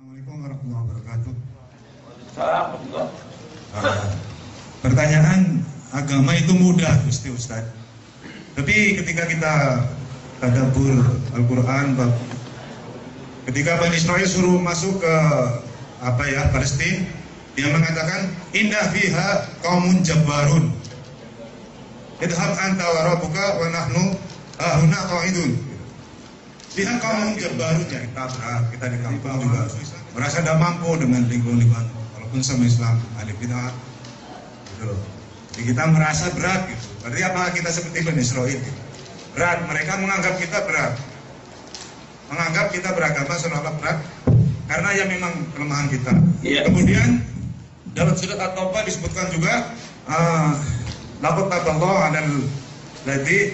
Assalamualaikum warahmatullahi wabarakatuh. Assalamualaikum. Pertanyaan agama itu mudah, Gusti Ustaz. Tapi ketika kita tadabbur Al-Quran, ketika Bani Israil suruh masuk ke Palestina, dia mengatakan inna fiha qaumun jabbarun. Idhab anta wa rabbuka wa nahnu huna qa'idun. Lihat kaum jabbarun yang kita di kampung juga merasa tidak mampu dengan lingkungan walaupun sama Islam ahli bid'ah gitu. Jadi kita merasa berat gitu. Berarti apa kita seperti Bani Israil gitu. Berat, mereka menganggap kita berat. Menganggap kita beragama seolah-olah berat karena ya memang kelemahan kita. Kemudian dalam surat At-Taubah disebutkan juga laqad taballahu 'alal ladzi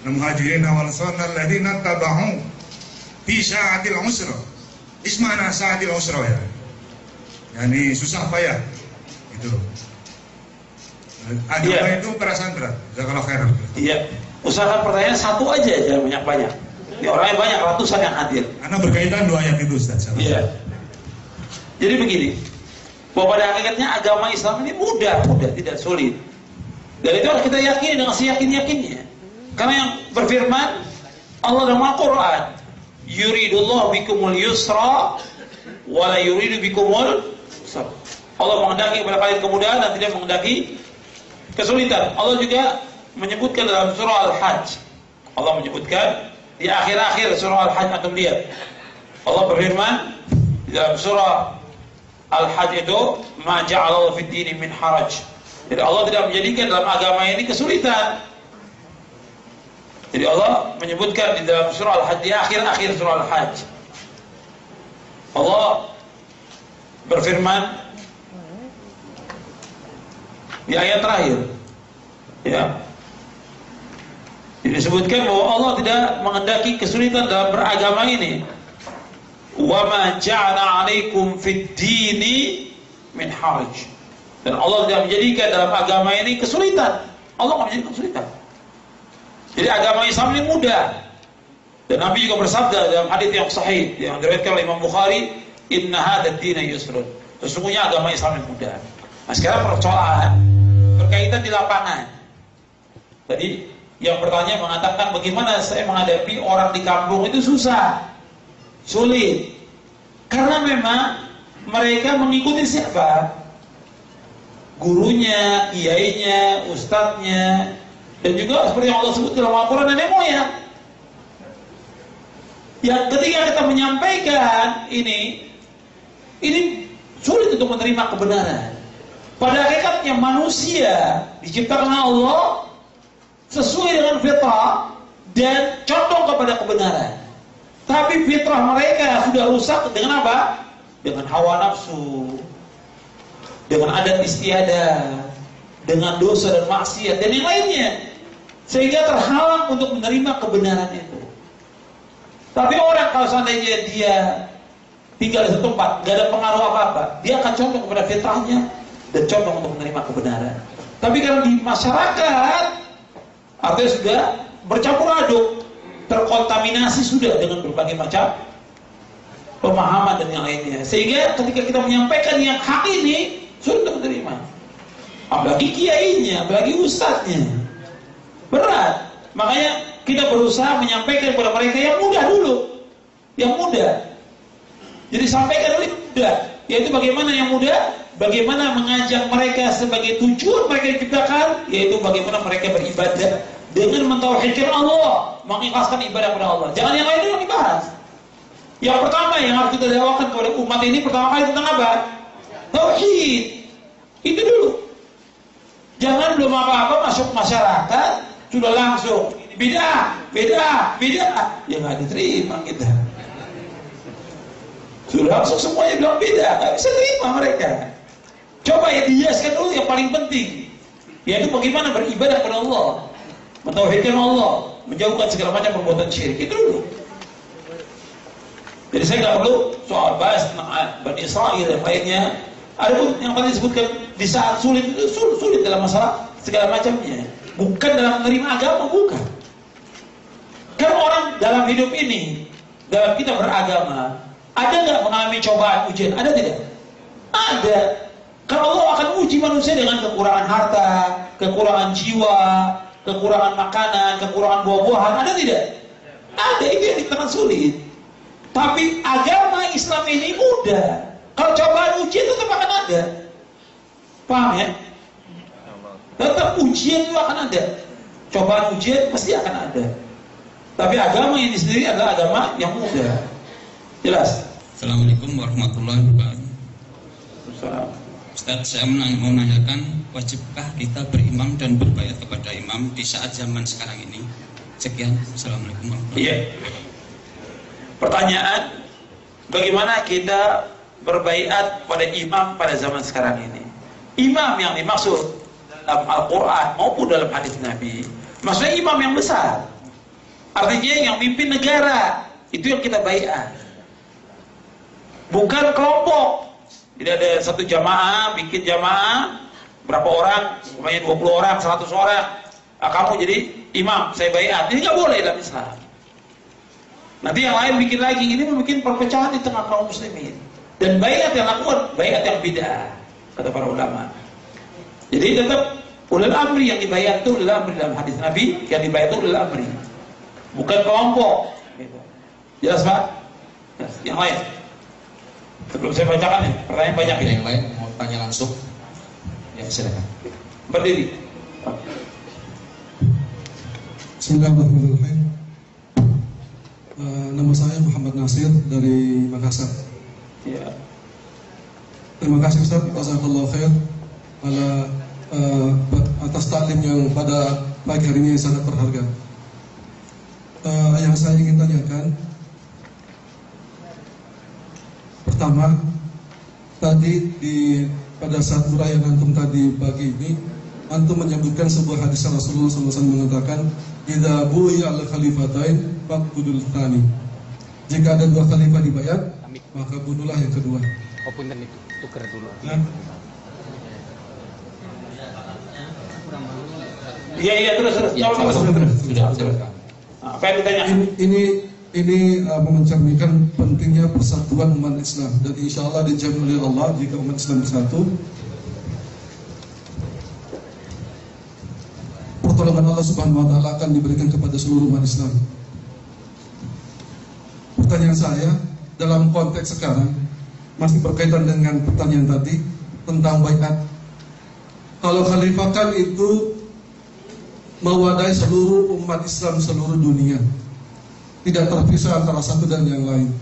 muhajirin wal ansar alladziina tabauhu fi sa'atil usra. Ismana sa'atil usra ya. Yani susah payah gitu. Agama itu perasaan berat. Jazakallahu khairan. Iya. Usahakan pertanyaan satu aja, jangan banyak-banyak. Ini orangnya banyak, ratusan yang hadir. Karena berkaitan dua ayat itu, Ustaz. Iya. Jadi begini, bahwa pada hakikatnya agama Islam ini mudah, tidak sulit. Dan itu harus kita yakini dengan seyakin-yakinnya. Karena yang berfirman Allah dalam Al-Quran, yuridullahu bikumul yusra wa la yuridu bikumul usra. Allah menghendaki kepada kalian kemudahan dan tidak menghendaki kesulitan. Allah juga menyebutkan dalam surah Al-Hajj. Allah menyebutkan di akhir-akhir surah Al-Hajj, antum lihat. Allah berfirman di dalam surah Al-Hajj itu, ma ja'alallahu fid dini min haraj. Jadi Allah tidak menjadikan dalam agama ini kesulitan. Jadi Allah menyebutkan di dalam surah Al-Hajj, di akhir-akhir surah Al-Hajj, Allah berfirman di ayat terakhir, ya, disebutkan bahwa Allah tidak menghendaki kesulitan dalam beragama ini. Wa ma ja'ala 'alaikum fid dini min haraj. Dan Allah tidak menjadikan dalam agama ini kesulitan. Allah tidak menjadikan kesulitan. Jadi agama Islam ini mudah. Dan Nabi juga bersabda dalam hadits yang sahih yang diriwayatkan oleh Imam Bukhari, inna hadzal dina yusrun. Sesungguhnya agama Islam ini mudah. Nah, sekarang persoalan berkaitan di lapangan. Tadi yang bertanya mengatakan bagaimana saya menghadapi orang di kampung itu susah, sulit. Karena memang mereka mengikuti siapa? Gurunya, kiainya, ustadznya. Dan juga seperti yang Allah sebut dalam Al-Quran, nenek moyang. Yang ketika kita menyampaikan ini sulit untuk menerima kebenaran. Pada hakikatnya manusia diciptakan Allah sesuai dengan fitrah dan condong kepada kebenaran. Tapi fitrah mereka sudah rusak dengan apa? Dengan hawa nafsu, dengan adat istiadat, dengan dosa dan maksiat dan yang lainnya, sehingga terhalang untuk menerima kebenaran itu. Tapi orang kalau seandainya dia tinggal di satu tempat, gak ada pengaruh apa-apa, dia akan condong kepada fitrahnya dan condong untuk menerima kebenaran. Tapi kalau di masyarakat, artinya sudah bercampur aduk, terkontaminasi sudah dengan berbagai macam pemahaman dan yang lainnya, sehingga ketika kita menyampaikan yang hak ini sulit untuk menerima. Apalagi kiainya, apalagi ustadznya, berat. Makanya kita berusaha menyampaikan kepada mereka yang mudah dulu, yang mudah. Jadi sampaikan dulu mudah, yaitu bagaimana yang mudah, bagaimana mengajak mereka sebagai tujuan mereka diciptakan, yaitu bagaimana mereka beribadah dengan mentauhidkan Allah, mengikhlaskan ibadah kepada Allah. Jangan yang lain dulu dibahas. Yang pertama yang harus kita dakwakan kepada umat ini pertama kali tentang apa? Tauhid. Itu dulu. Jangan belum apa-apa masuk masyarakat sudah langsung beda. Ya nggak diterima kita. Sudah langsung semuanya bilang beda, nggak bisa terima mereka. Coba ya dijelaskan dulu yang paling penting, yaitu bagaimana beribadah kepada Allah, mentauhidkan Allah, menjauhkan segala macam perbuatan syirik. Itu dulu. Jadi saya nggak perlu soal bahas tentang Bani Israil dan lainnya. Ada pun yang tadi disebutkan di saat sulit itu sulit dalam masalah segala macamnya. Bukan dalam menerima agama, bukan. Karena orang dalam hidup ini, dalam kita beragama, Ada nggak mengalami cobaan ujian? Ada tidak? Ada. Karena Allah akan uji manusia dengan kekurangan harta, kekurangan jiwa, kekurangan makanan, kekurangan buah-buahan. Ada tidak? Ada. Itu yang dikatakan sulit. Tapi agama Islam ini mudah. Kalau cobaan ujian tetap akan ada. Paham ya? Tetap ujian itu akan ada. Cobaan ujian pasti akan ada. Tapi agama ini sendiri adalah agama yang mudah. Jelas? Assalamualaikum warahmatullahi wabarakatuh. Ustaz, saya mau menanyakan, wajibkah kita berimam dan berbaiat kepada imam di saat zaman sekarang ini? Sekian. Assalamualaikum warahmatullahi wabarakatuh. Pertanyaan, bagaimana kita berbaiat pada imam pada zaman sekarang ini? Imam yang dimaksud dalam Al-Quran maupun dalam hadis Nabi, maksudnya imam yang besar. Artinya yang mimpin negara, itu yang kita baiat. Bukan kelompok. Tidak ada satu jamaah, bikin jamaah berapa orang, umpamanya 20 orang, 100 orang. Kamu jadi imam, saya baiat. Ini nggak boleh dalam Islam. Nanti yang lain bikin lagi, ini membuat perpecahan di tengah kaum muslimin. Dan baiat yang lakukan, baiat yang bid'ah, kata para ulama. Jadi tetap ulil amri yang dibaiat itu ulil amri dalam hadis Nabi, yang dibaiat itu ulil amri. Bukan kelompok. Jelas Pak? Jelas. Yang lain? Sebelum saya bacakan ya, pertanyaan banyak ini. Yang lain mau tanya langsung? Ya silakan. Berdiri. Bismillahirrahmanirrahim. Nama saya Muhammad Nasir dari Makassar. Ya. Terima kasih Ustaz, jazakallahu khair atas taklim yang pada pagi hari ini sangat berharga. Yang saya ingin tanyakan, pertama, tadi pada saat uraian antum tadi pagi ini, antum menyebutkan sebuah hadis Rasulullah SAW mengatakan, "Idza bu'iya al-khalifatain faqudul tsani." Jika ada dua khalifah dibayar, maka bunuhlah yang kedua. Oh punten itu, tuker dulu. Iya terus. Sudah. Apa yang ditanya? Ini mencerminkan pentingnya persatuan umat Islam, dan insya Allah dijamin oleh Allah jika umat Islam bersatu, pertolongan Allah Subhanahu Wa Taala akan diberikan kepada seluruh umat Islam. Pertanyaan saya dalam konteks sekarang masih berkaitan dengan pertanyaan tadi tentang baiat. Kalau khalifah kan itu mewadahi seluruh umat Islam seluruh dunia, tidak terpisah antara satu dan yang lain.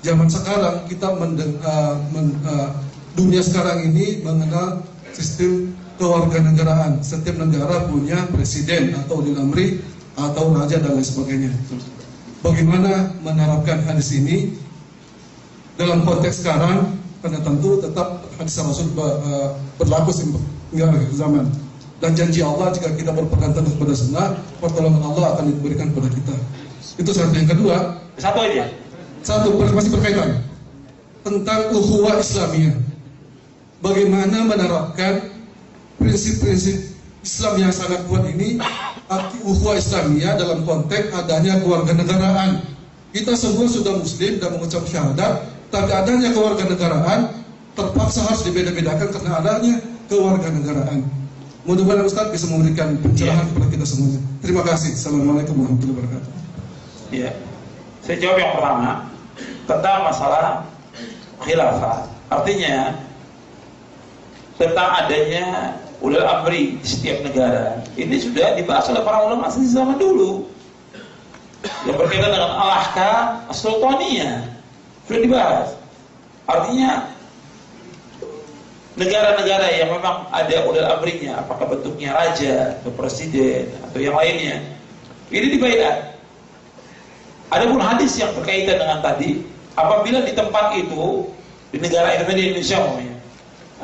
Zaman sekarang kita dunia sekarang ini mengenal sistem kewarganegaraan. Setiap negara punya presiden atau ulil amri atau raja dan lain sebagainya. Bagaimana menerapkan hadis ini dalam konteks sekarang? Karena tentu tetap hadis Rasul berlaku hingga akhir zaman. Dan janji Allah jika kita berpegang teguh kepada sunnah, pertolongan Allah akan diberikan kepada kita. Itu satu. Yang kedua, satu masih berkaitan tentang ukhuwah Islamiyah. Bagaimana menerapkan prinsip-prinsip Islam yang sangat kuat ini, arti ukhuwah Islamiyah dalam konteks adanya kewarganegaraan. Kita semua sudah muslim dan mengucap syahadat, tapi adanya kewarganegaraan terpaksa harus dibeda-bedakan karena adanya kewarganegaraan. Mudah-mudahan Ustaz bisa memberikan pencerahan kepada kita semuanya. Terima kasih. Assalamualaikum warahmatullahi wabarakatuh. Ya, saya jawab yang pertama tentang masalah khilafah. Artinya tentang adanya ulil amri di setiap negara. Ini sudah dibahas oleh para ulama sejak zaman dulu. Yang berkaitan dengan al-ahkam as-sultaniyah sudah dibahas. Artinya negara-negara yang memang ada ulil amrinya, apakah bentuknya raja atau presiden atau yang lainnya, ini dibaiat. Adapun hadis yang berkaitan dengan tadi, apabila di tempat itu di negara Indonesia umumnya,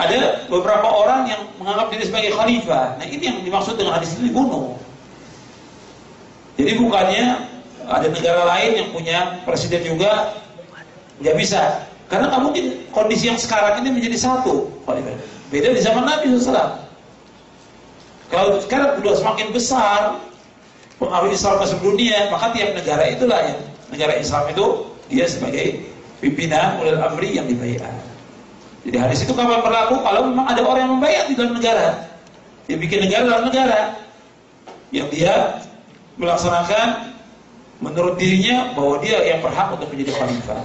ada beberapa orang yang menganggap diri sebagai khalifah. Nah ini yang dimaksud dengan hadis ini dibunuh. Jadi bukannya ada negara lain yang punya presiden juga nggak bisa. Karena nggak mungkin kondisi yang sekarang ini menjadi satu. Beda di zaman Nabi SAW. Kalau sekarang sudah semakin besar pengaruh Islam ke seluruh dunia, maka tiap negara itulah yang negara Islam itu dia sebagai pimpinan ulil amri yang dibaiat. Jadi hadis itu kapan berlaku? Kalau memang ada orang yang membaiat di dalam negara, dia bikin negara dalam negara yang dia melaksanakan menurut dirinya bahwa dia yang berhak untuk menjadi khalifah.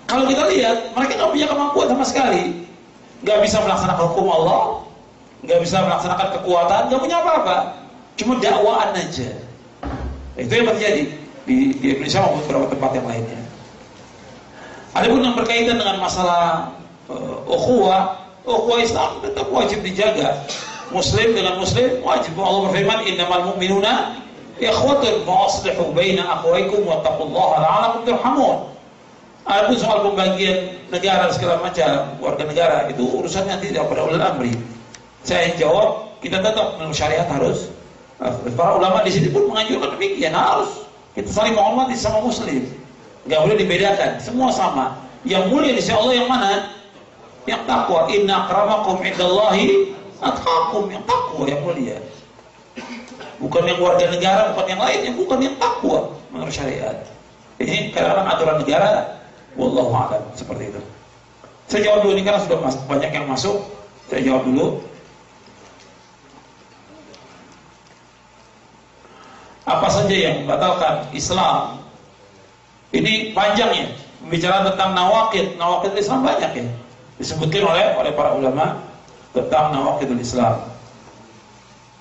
Kalau kita lihat, mereka nggak punya kemampuan sama sekali, nggak bisa melaksanakan hukum Allah, nggak bisa melaksanakan kekuatan, nggak punya apa-apa, cuma dakwaan aja. Itu yang terjadi di Indonesia maupun beberapa tempat yang lainnya. Adapun yang berkaitan dengan masalah ukhuwah Islam tetap wajib dijaga. Muslim dengan Muslim wajib. Allah berfirman, innamal mu'minuna ikhwatun fa'aslihu baina akhawaykum wattaqullaha la'allakum turhamun. Adapun soal pembagian negara segala macam warga negara itu urusannya tidak pada ulil amri. Saya jawab, kita tetap menurut syariat harus. Para ulama di sini pun menganjurkan demikian, harus kita saling menghormati sama Muslim. Nggak boleh dibedakan, semua sama. Yang mulia di sisi Allah yang mana? Yang takwa. Inna akramakum indallahi atqakum, yang takwa yang mulia. Bukan yang warga negara, bukan yang lainnya, bukan yang takwa menurut syariat. Ini kadang-kadang aturan negara, wallahu a'lam, seperti itu. Saya jawab dulu ini karena sudah banyak yang masuk. Saya jawab dulu. Apa saja yang membatalkan Islam? Ini panjang ya, bicara tentang nawaqid. Nawaqid Islam banyak ya, disebutkan oleh para ulama tentang nawaqidul Islam.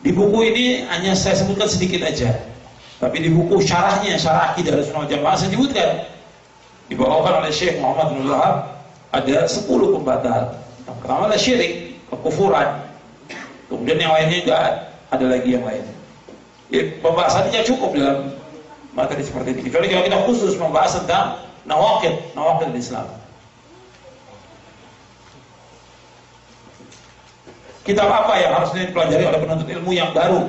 Di buku ini hanya saya sebutkan sedikit aja, tapi di buku syarahnya, Syarah Aqidah Ahlussunnah wal Jamaah, saya sebutkan, dibawakan oleh Syekh Muhammad bin Wahab, ada 10 pembatal. Yang pertama adalah syirik, kekufuran. Kemudian yang lainnya juga ada lagi yang lain. Ya, pembahasannya cukup dalam materi seperti ini. Kecuali kalau kita khusus membahas tentang nawaqid Islam. Kitab apa yang harus dipelajari oleh penuntut ilmu yang baru?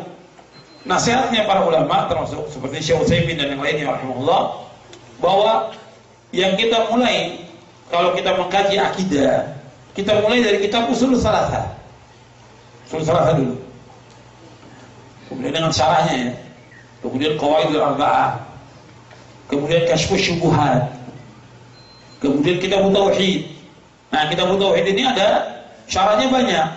Nasihatnya para ulama termasuk seperti Syekh Utsaimin dan yang lainnya rahimahullah, bahwa yang kita mulai kalau kita mengkaji akidah, kita mulai dari kitab Ushul Tsalatsah. Ushul Tsalatsah dulu. Kemudian dengan syarahnya ya. Kemudian Qawaidul Arba'ah. Kemudian Kasyfus Syubuhat. Kemudian Kitabut Tauhid. Nah, Kitabut Tauhid ini ada syarahnya banyak.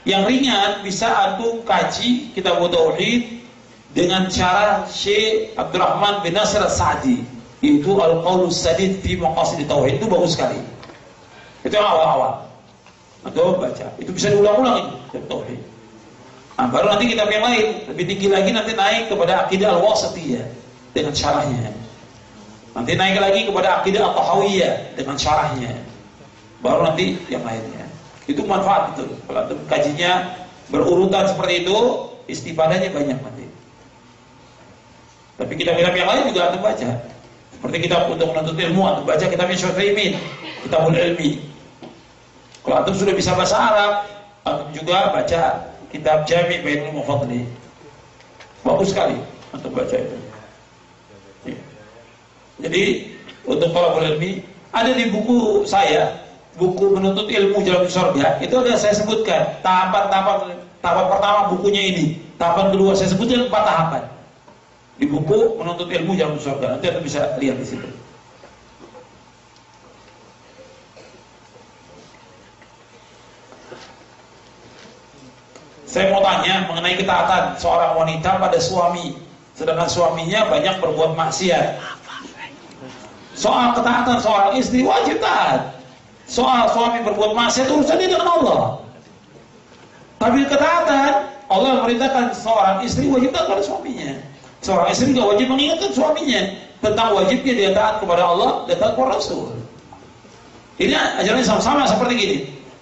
Yang ringan bisa antum kaji Kitabut Tauhid dengan cara Syekh Abdurrahman bin Nasir As-Sa'di, yaitu Al-Qaulus Sadid fi Maqasid Tauhid. Itu bagus sekali. Itu yang awal-awal. Atau baca. Itu bisa diulang-ulang itu Tauhid. Nah, baru nanti kitab yang lain lebih tinggi lagi, nanti naik kepada Aqidah Al-Wasithiyah dengan syarahnya. Nanti naik lagi kepada Aqidah At-Tahawiyah dengan syarahnya. Baru nanti yang lainnya. Itu manfaat itu. Kalau kajinya berurutan seperti itu, istifadahnya banyak nanti. Tapi kitab-kitab yang lain juga antum baca. Seperti kitab untuk menuntut ilmu, antum baca kitabnya Syekh Utsaimin, Kitabul Ilmi. Kalau antum sudah bisa bahasa Arab, antum juga baca kitab Jami' Bainul Mufaddali. Bagus sekali untuk baca itu. Ya. Jadi untuk talabul ilmi ada di buku saya, buku Menuntut Ilmu Jalan Surga, itu ada saya sebutkan tahapan pertama bukunya ini, tahapan kedua saya sebutkan 4 tahapan di buku Menuntut Ilmu Jalan Surga. Nanti anda bisa lihat di situ. Saya mau tanya mengenai ketaatan seorang wanita pada suami, sedangkan suaminya banyak berbuat maksiat. Soal ketaatan seorang istri wajib taat. Soal suami berbuat maksiat urusannya dengan Allah. Tapi ketaatan, Allah memerintahkan seorang istri wajib taat pada suaminya. Seorang istri juga wajib mengingatkan suaminya tentang wajibnya dia taat kepada Allah dan taat kepada Rasul. Ini ajarannya sama-sama seperti gini.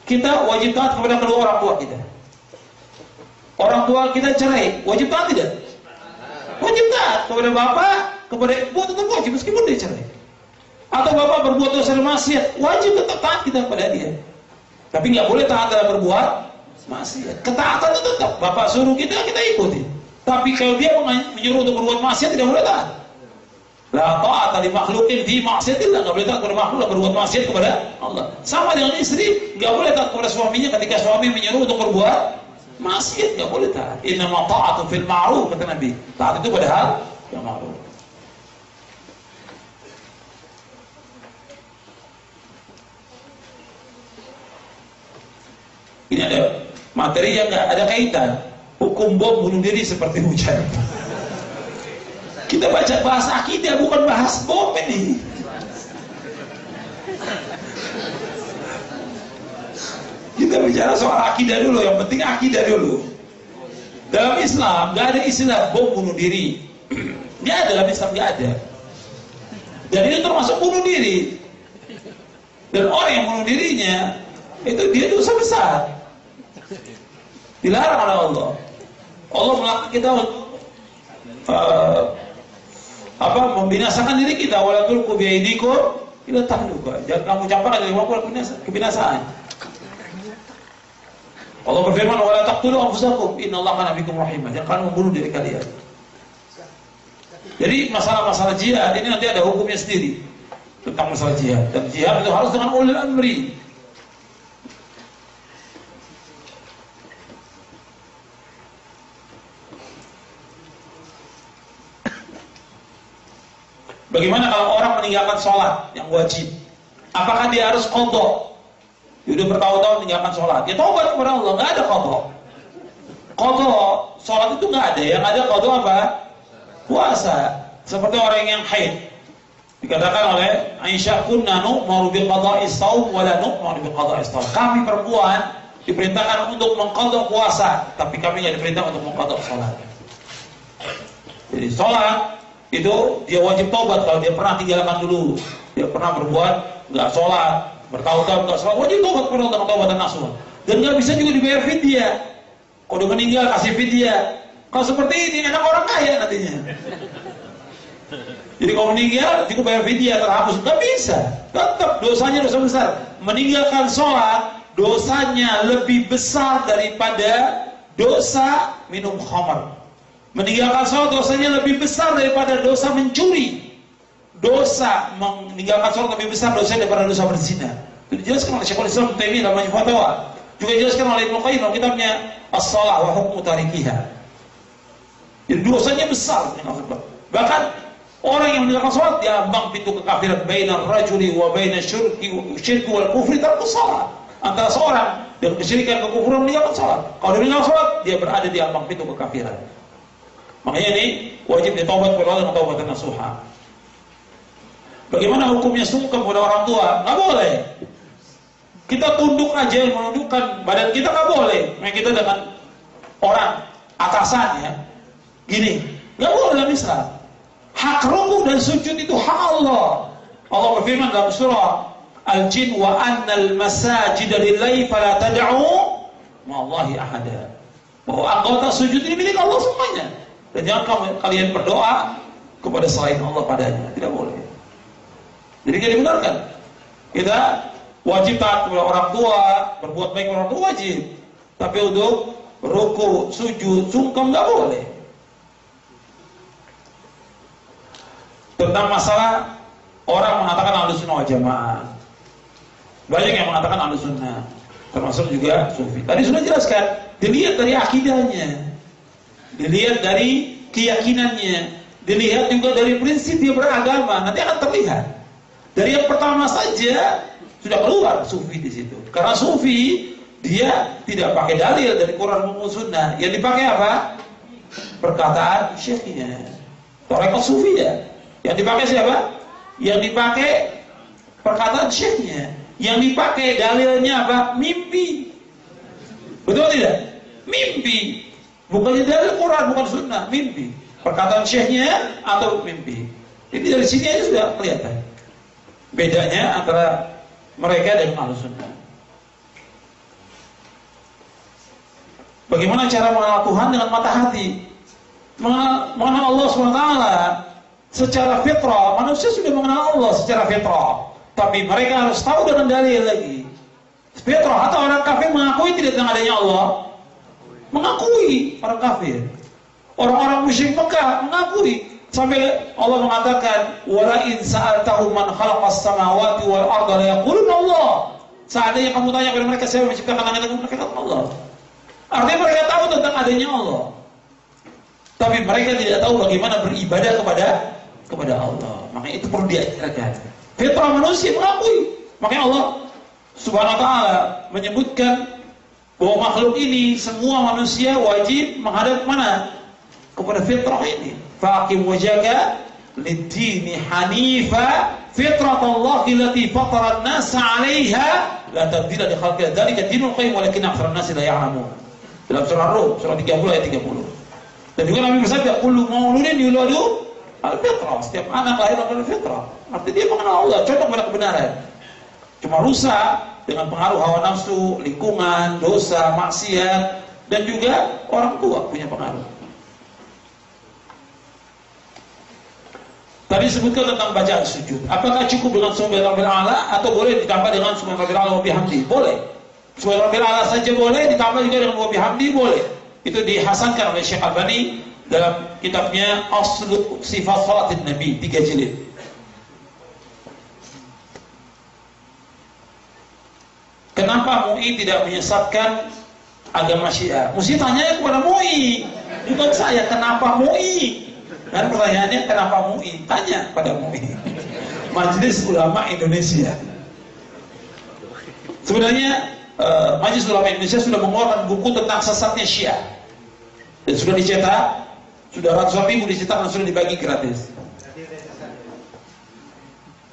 Kita wajib taat kepada kedua orang tua kita. Orang tua kita cerai, wajib taat tidak? Wajib taat kepada bapak, kepada ibu tetap wajib meskipun dia cerai. Atau bapak berbuat dosa maksiat, wajib tetap taat kita kepada dia. Tapi nggak boleh taat dalam berbuat maksiat. Ketaatan itu tetap bapak suruh kita ikuti. Tapi kalau dia menyuruh untuk berbuat maksiat tidak boleh taat. La ta'ata li makhluqin fi ma'siyatillah, nggak boleh taat kepada makhluk berbuat maksiat kepada Allah. Sama dengan istri, nggak boleh taat kepada suaminya ketika suami menyuruh untuk berbuat maksiat, nggak boleh taat. Innama ta'atu fil ma'ruf, kata Nabi. Taat itu pada hal yang ma'ruf. Ini ada materi yang nggak ada kaitan. Hukum bom bunuh diri seperti hujan. Kita baca bahas akidah, bukan bahas bom ini. Kita bicara soal akidah dulu, yang penting akidah dulu. Dalam Islam nggak ada istilah bom bunuh diri. Nggak ada, dalam Islam nggak ada. Dan itu termasuk bunuh diri. Dan orang yang bunuh dirinya itu dia dosa besar. Dilarang oleh Allah. Allah melarang kita untuk membinasakan diri kita. Wala tulqu biaydikum ila tahluka. Jangan kamu campakkan dari kebinasaan. Allah berfirman, wala taqtulu anfusakum innallaha kana bikum rahimah. Jangan kalian membunuh diri kalian. Jadi masalah-masalah jihad ini nanti ada hukumnya sendiri tentang masalah jihad. Dan jihad itu harus dengan ulil amri. Bagaimana kalau orang meninggalkan sholat yang wajib? Apakah dia harus qadha? Dia udah bertahun-tahun meninggalkan sholat. Dia taubat kepada Allah, nggak ada qadha. Qadha sholat itu nggak ada. Yang ada qadha apa? Puasa. Seperti orang yang haid. Dikatakan oleh Aisyah, kunna nu'maru bil qada'is shaum wa la nu'maru bil qada'is shaum. Kami perempuan diperintahkan untuk mengqadha puasa, tapi kami nggak diperintah untuk mengqadha sholat. Jadi sholat itu dia wajib taubat kalau dia pernah tinggalkan dulu, dia pernah berbuat nggak sholat, bertahun-tahun nggak sholat, wajib taubat kepada Allah dengan taubatan nasuha. Dan nggak bisa juga dibayar fidyah. Kalau udah meninggal kasih fidyah. Kalau seperti ini anak orang kaya nantinya. Jadi kalau meninggal juga bayar fidyah terhapus, nggak bisa. Tetap dosanya dosa besar. Meninggalkan sholat dosanya lebih besar daripada dosa minum khamar. Meninggalkan sholat dosanya lebih besar daripada dosa mencuri. Dosa meninggalkan sholat lebih besar dosanya daripada dosa berzina. Itu dijelaskan oleh Syekhul Islam Taimiyah dalam Majmu' Fatawa. Juga dijelaskan oleh Ibnu Qayyim dalam kitabnya As-Shalah wa Hukmu Tarikiha. Jadi dosanya besar. Bahkan orang yang meninggalkan sholat diambang pintu kekafiran bainar rajuli wa bainas syirki wal kufri tarkus shalah. Antara seorang dan kesyirikan kekufuran meninggalkan sholat. Kalau dia meninggalkan sholat, dia berada di ambang pintu kekafiran. Makanya ini wajib ditaubat kepada Allah dengan taubatan nasuha. Bagaimana hukumnya sungkem kepada orang tua? Nggak boleh. Kita tunduk aja, menundukkan badan kita nggak boleh. Kita dengan orang atasan ya, gini, nggak boleh dalam Islam. Hak rukuk dan sujud itu hak Allah. Allah berfirman dalam surah Al-Jin, wa annal masajida lillahi fala tad'u ma'allahi ahada. Bahwa anggota sujud ini milik Allah semuanya. Dan jangan kalian berdoa kepada selain Allah padanya. Tidak boleh. Jadi tidak dibenarkan. Kita wajib taat kepada orang tua, berbuat baik kepada orang tua wajib. Tapi untuk ruku, sujud, sungkem nggak boleh. Tentang masalah orang mengatakan Ahlussunnah wal Jamaah. Banyak yang mengatakan Ahlussunnah, termasuk juga Sufi. Tadi sudah jelaskan, dilihat dari akidahnya, dilihat dari keyakinannya, dilihat juga dari prinsip dia beragama. Nanti akan terlihat. Dari yang pertama saja sudah keluar Sufi di situ. Karena Sufi dia tidak pakai dalil dari Quran maupun Sunnah. Yang dipakai apa? Perkataan syekhnya. Tarekat Sufi ya. Yang dipakai siapa? Yang dipakai perkataan syekhnya. Yang dipakai dalilnya apa? Mimpi. Betul tidak? Mimpi. Bukannya dalil Quran, bukan Sunnah, mimpi. Perkataan syekhnya atau mimpi. Ini dari sini aja sudah kelihatan bedanya antara mereka dan Ahlussunnah. Bagaimana cara mengenal Tuhan dengan mata hati? Mengenal Allah SWT secara fitrah. Manusia sudah mengenal Allah secara fitrah, tapi mereka harus tahu dengan dalil lagi. Fitrah atau orang kafir mengakui tidak dengan adanya Allah. Mengakui orang kafir. Orang-orang musyrik Mekah mengakui. Sampai Allah mengatakan, wala in sa'altahu man khalaqas samawati wal arda la yaquluna Allah. Seandainya kamu tanya kepada mereka siapa yang menciptakan langit dan bumi, mereka kata Allah. Artinya mereka tahu tentang adanya Allah. Tapi mereka tidak tahu bagaimana beribadah kepada Allah. Makanya itu perlu diajarkan. Fitrah manusia mengakui. Makanya Allah Subhanahu wa taala menyebutkan bahwa makhluk ini semua manusia wajib menghadap mana? Kepada fitrah ini. Faqim wajhaka lid-dini hanifa fitratallahi allati fatara an-nasa 'alaiha la tabdila li khalqi dzalika dinul qayyim walakin aktsarun nasi la ya'lamun. Dalam surah Rum surah 30 ayat 30. Dan juga Nabi bersabda, kullu mauludin yuladu al-fitrah. Setiap anak lahir dengan fitrah. Artinya dia mengenal Allah, condong pada kebenaran. Cuma rusak dengan pengaruh hawa nafsu, lingkungan, dosa, maksiat, dan juga orang tua punya pengaruh. Tadi sebutkan tentang bacaan sujud. Apakah cukup dengan subhanallah a'la atau boleh ditambah dengan subhanallah wa bihamdi? Boleh. Subhanallah a'la saja boleh, ditambah juga dengan wa bihamdi boleh. Itu dihasankan oleh Syekh Albani dalam kitabnya Aslu Sifat Salatin Nabi 3 jilid. Kenapa MUI tidak menyesatkan agama Syiah? Mesti tanya kepada MUI, bukan saya. Kenapa MUI? Dan pertanyaannya kenapa MUI? Tanya pada MUI, Majelis Ulama Indonesia. Sebenarnya Majelis Ulama Indonesia sudah mengeluarkan buku tentang sesatnya Syiah dan sudah dicetak, sudah ratusan ribu dicetak dan sudah dibagi gratis.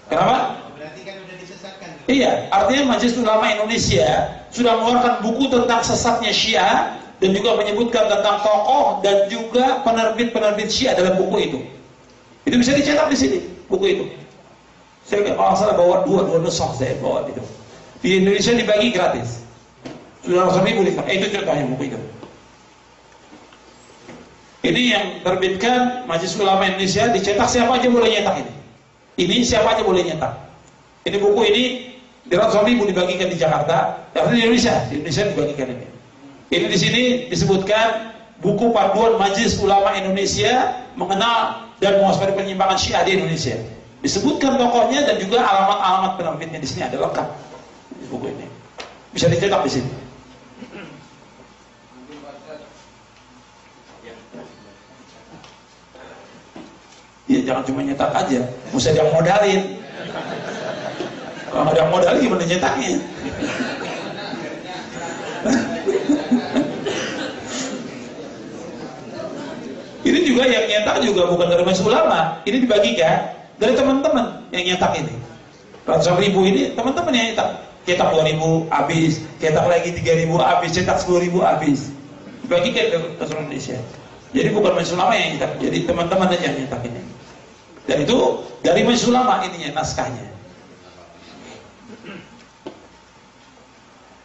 Kenapa? Berarti kan sudah disesatkan. Iya, artinya Majelis Ulama Indonesia sudah mengeluarkan buku tentang sesatnya Syiah dan juga menyebutkan tentang tokoh dan juga penerbit-penerbit Syiah dalam buku itu. Itu bisa dicetak di sini, buku itu. Saya kalau salah bawa dua nusakh saya bawa itu. Di Indonesia dibagi gratis. Sudah ratusan ribu itu contohnya buku itu. Ini yang terbitkan Majelis Ulama Indonesia, dicetak siapa aja boleh nyetak ini. Ini siapa aja boleh nyetak. Ini buku ini di ratusan ribu dibagikan di Jakarta, tapi di Indonesia dibagikan ini. Ini di sini disebutkan buku panduan Majelis Ulama Indonesia mengenal dan mewaspadai penyimpangan Syiah di Indonesia. Disebutkan tokohnya dan juga alamat-alamat penerbitnya di sini ada lengkap di buku ini. Bisa dicetak di sini. Ya jangan cuma nyetak aja, mesti ada yang modalin. Kalau nggak ada yang modalin gimana nyetaknya? Ini juga yang nyetak juga bukan dari Majelis Ulama, ini dibagikan dari teman-teman yang nyetak ini. Ratusan ribu ini teman-teman yang nyetak. Cetak 2.000 habis, cetak lagi 3.000 habis, cetak 10.000 habis. Dibagikan ke seluruh Indonesia. Jadi bukan Majelis Ulama yang nyetak, jadi teman-teman aja yang nyetak ini. Dan itu dari Majelis Ulama ininya naskahnya.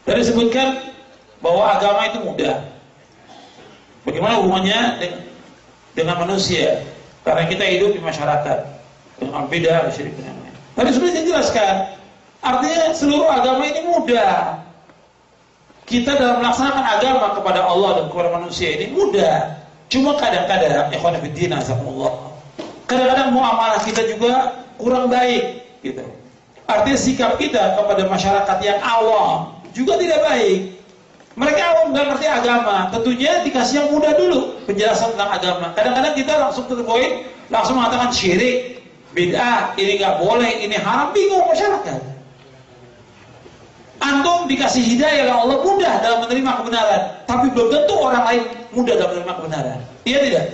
Dan disebutkan bahwa agama itu mudah. Bagaimana hubungannya dengan manusia? Karena kita hidup di masyarakat dengan beda syirik dengan lain. Tadi sudah dijelaskan. Artinya seluruh agama ini mudah. Kita dalam melaksanakan agama kepada Allah dan kepada manusia ini mudah. Cuma kadang-kadang ikhwan fillah azakumullah, kadang-kadang muamalah kita juga kurang baik gitu. Artinya sikap kita kepada masyarakat yang awam juga tidak baik. Mereka awam nggak ngerti agama, tentunya dikasih yang mudah dulu penjelasan tentang agama. Kadang-kadang kita langsung terpoin, langsung mengatakan syirik, bid'ah, ini nggak boleh, ini haram, bingung masyarakat. Antum dikasih hidayah oleh Allah mudah dalam menerima kebenaran, tapi belum tentu orang lain mudah dalam menerima kebenaran. Iya tidak?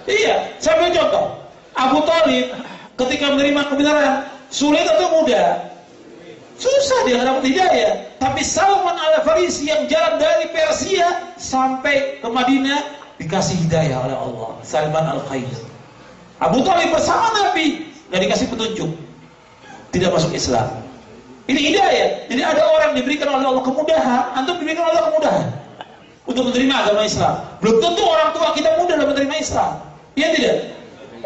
Iya. Saya beri contoh. Abu Thalib ketika menerima kebenaran sulit atau mudah? Susah dia dapat hidayah. Tapi Salman Al-Farisi yang jalan dari Persia sampai ke Madinah dikasih hidayah oleh Allah. Salman Al-Khayr. Abu Thalib bersama Nabi nggak dikasih petunjuk, tidak masuk Islam. Ini hidayah. Jadi ada orang diberikan oleh Allah kemudahan, antum diberikan oleh Allah kemudahan untuk menerima agama Islam. Belum tentu orang tua kita mudah dalam menerima Islam. Iya tidak?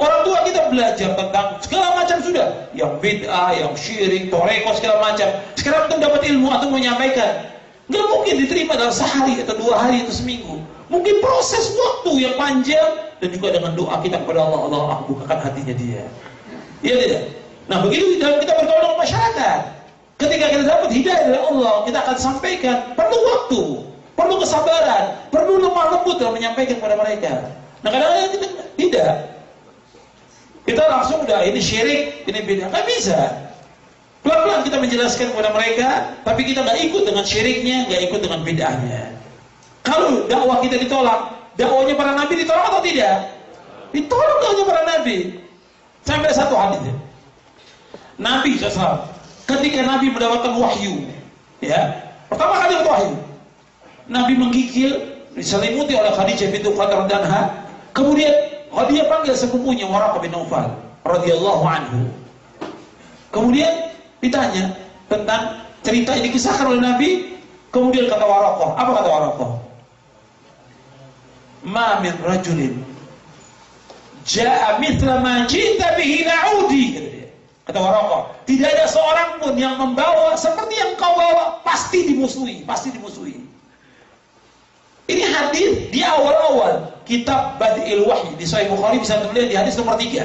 Orang tua kita belajar tentang segala macam sudah, yang bid'ah, yang syirik, toreko, segala macam. Sekarang antum dapat ilmu, antum menyampaikan, nggak mungkin diterima dalam sehari atau 2 hari atau seminggu. Mungkin proses waktu yang panjang dan juga dengan doa kita kepada Allah, Allah bukakan hatinya dia. Iya tidak? Nah begitu dalam kita bergaul dengan masyarakat. Ketika kita dapat hidayah dari Allah, kita akan sampaikan. Perlu waktu, perlu kesabaran, perlu lemah lembut dalam menyampaikan kepada mereka. Nah kadang-kadang kita tidak. Kita langsung udah ini syirik, ini bid'ah, nggak bisa. Pelan-pelan kita menjelaskan kepada mereka, tapi kita nggak ikut dengan syiriknya, nggak ikut dengan bid'ahnya. Kalau dakwah kita ditolak, dakwahnya para nabi ditolak atau tidak? Ditolak dakwahnya para nabi. Sampai satu hadis. Nabi SAW, ketika Nabi mendapatkan wahyu, ya, pertama kali dapat wahyu, Nabi menggigil, diselimuti oleh Khadijah bintu Khadir Danha. Kemudian dia panggil sepupunya Waraqah bin Naufal radhiyallahu anhu. Kemudian ditanya tentang cerita yang dikisahkan oleh Nabi. Kemudian kata Waraqah, apa kata Waraqah? Ma min rajulin ja'a mithla ma ji'ta bihi na'udi. Kata Waraqah, tidak ada seorang pun yang membawa seperti yang kau bawa, pasti dimusuhi, pasti dimusuhi. Ini hadis di awal-awal kitab Badi'il Wahyi di Sahih Bukhari, bisa dilihat di hadis nomor 3.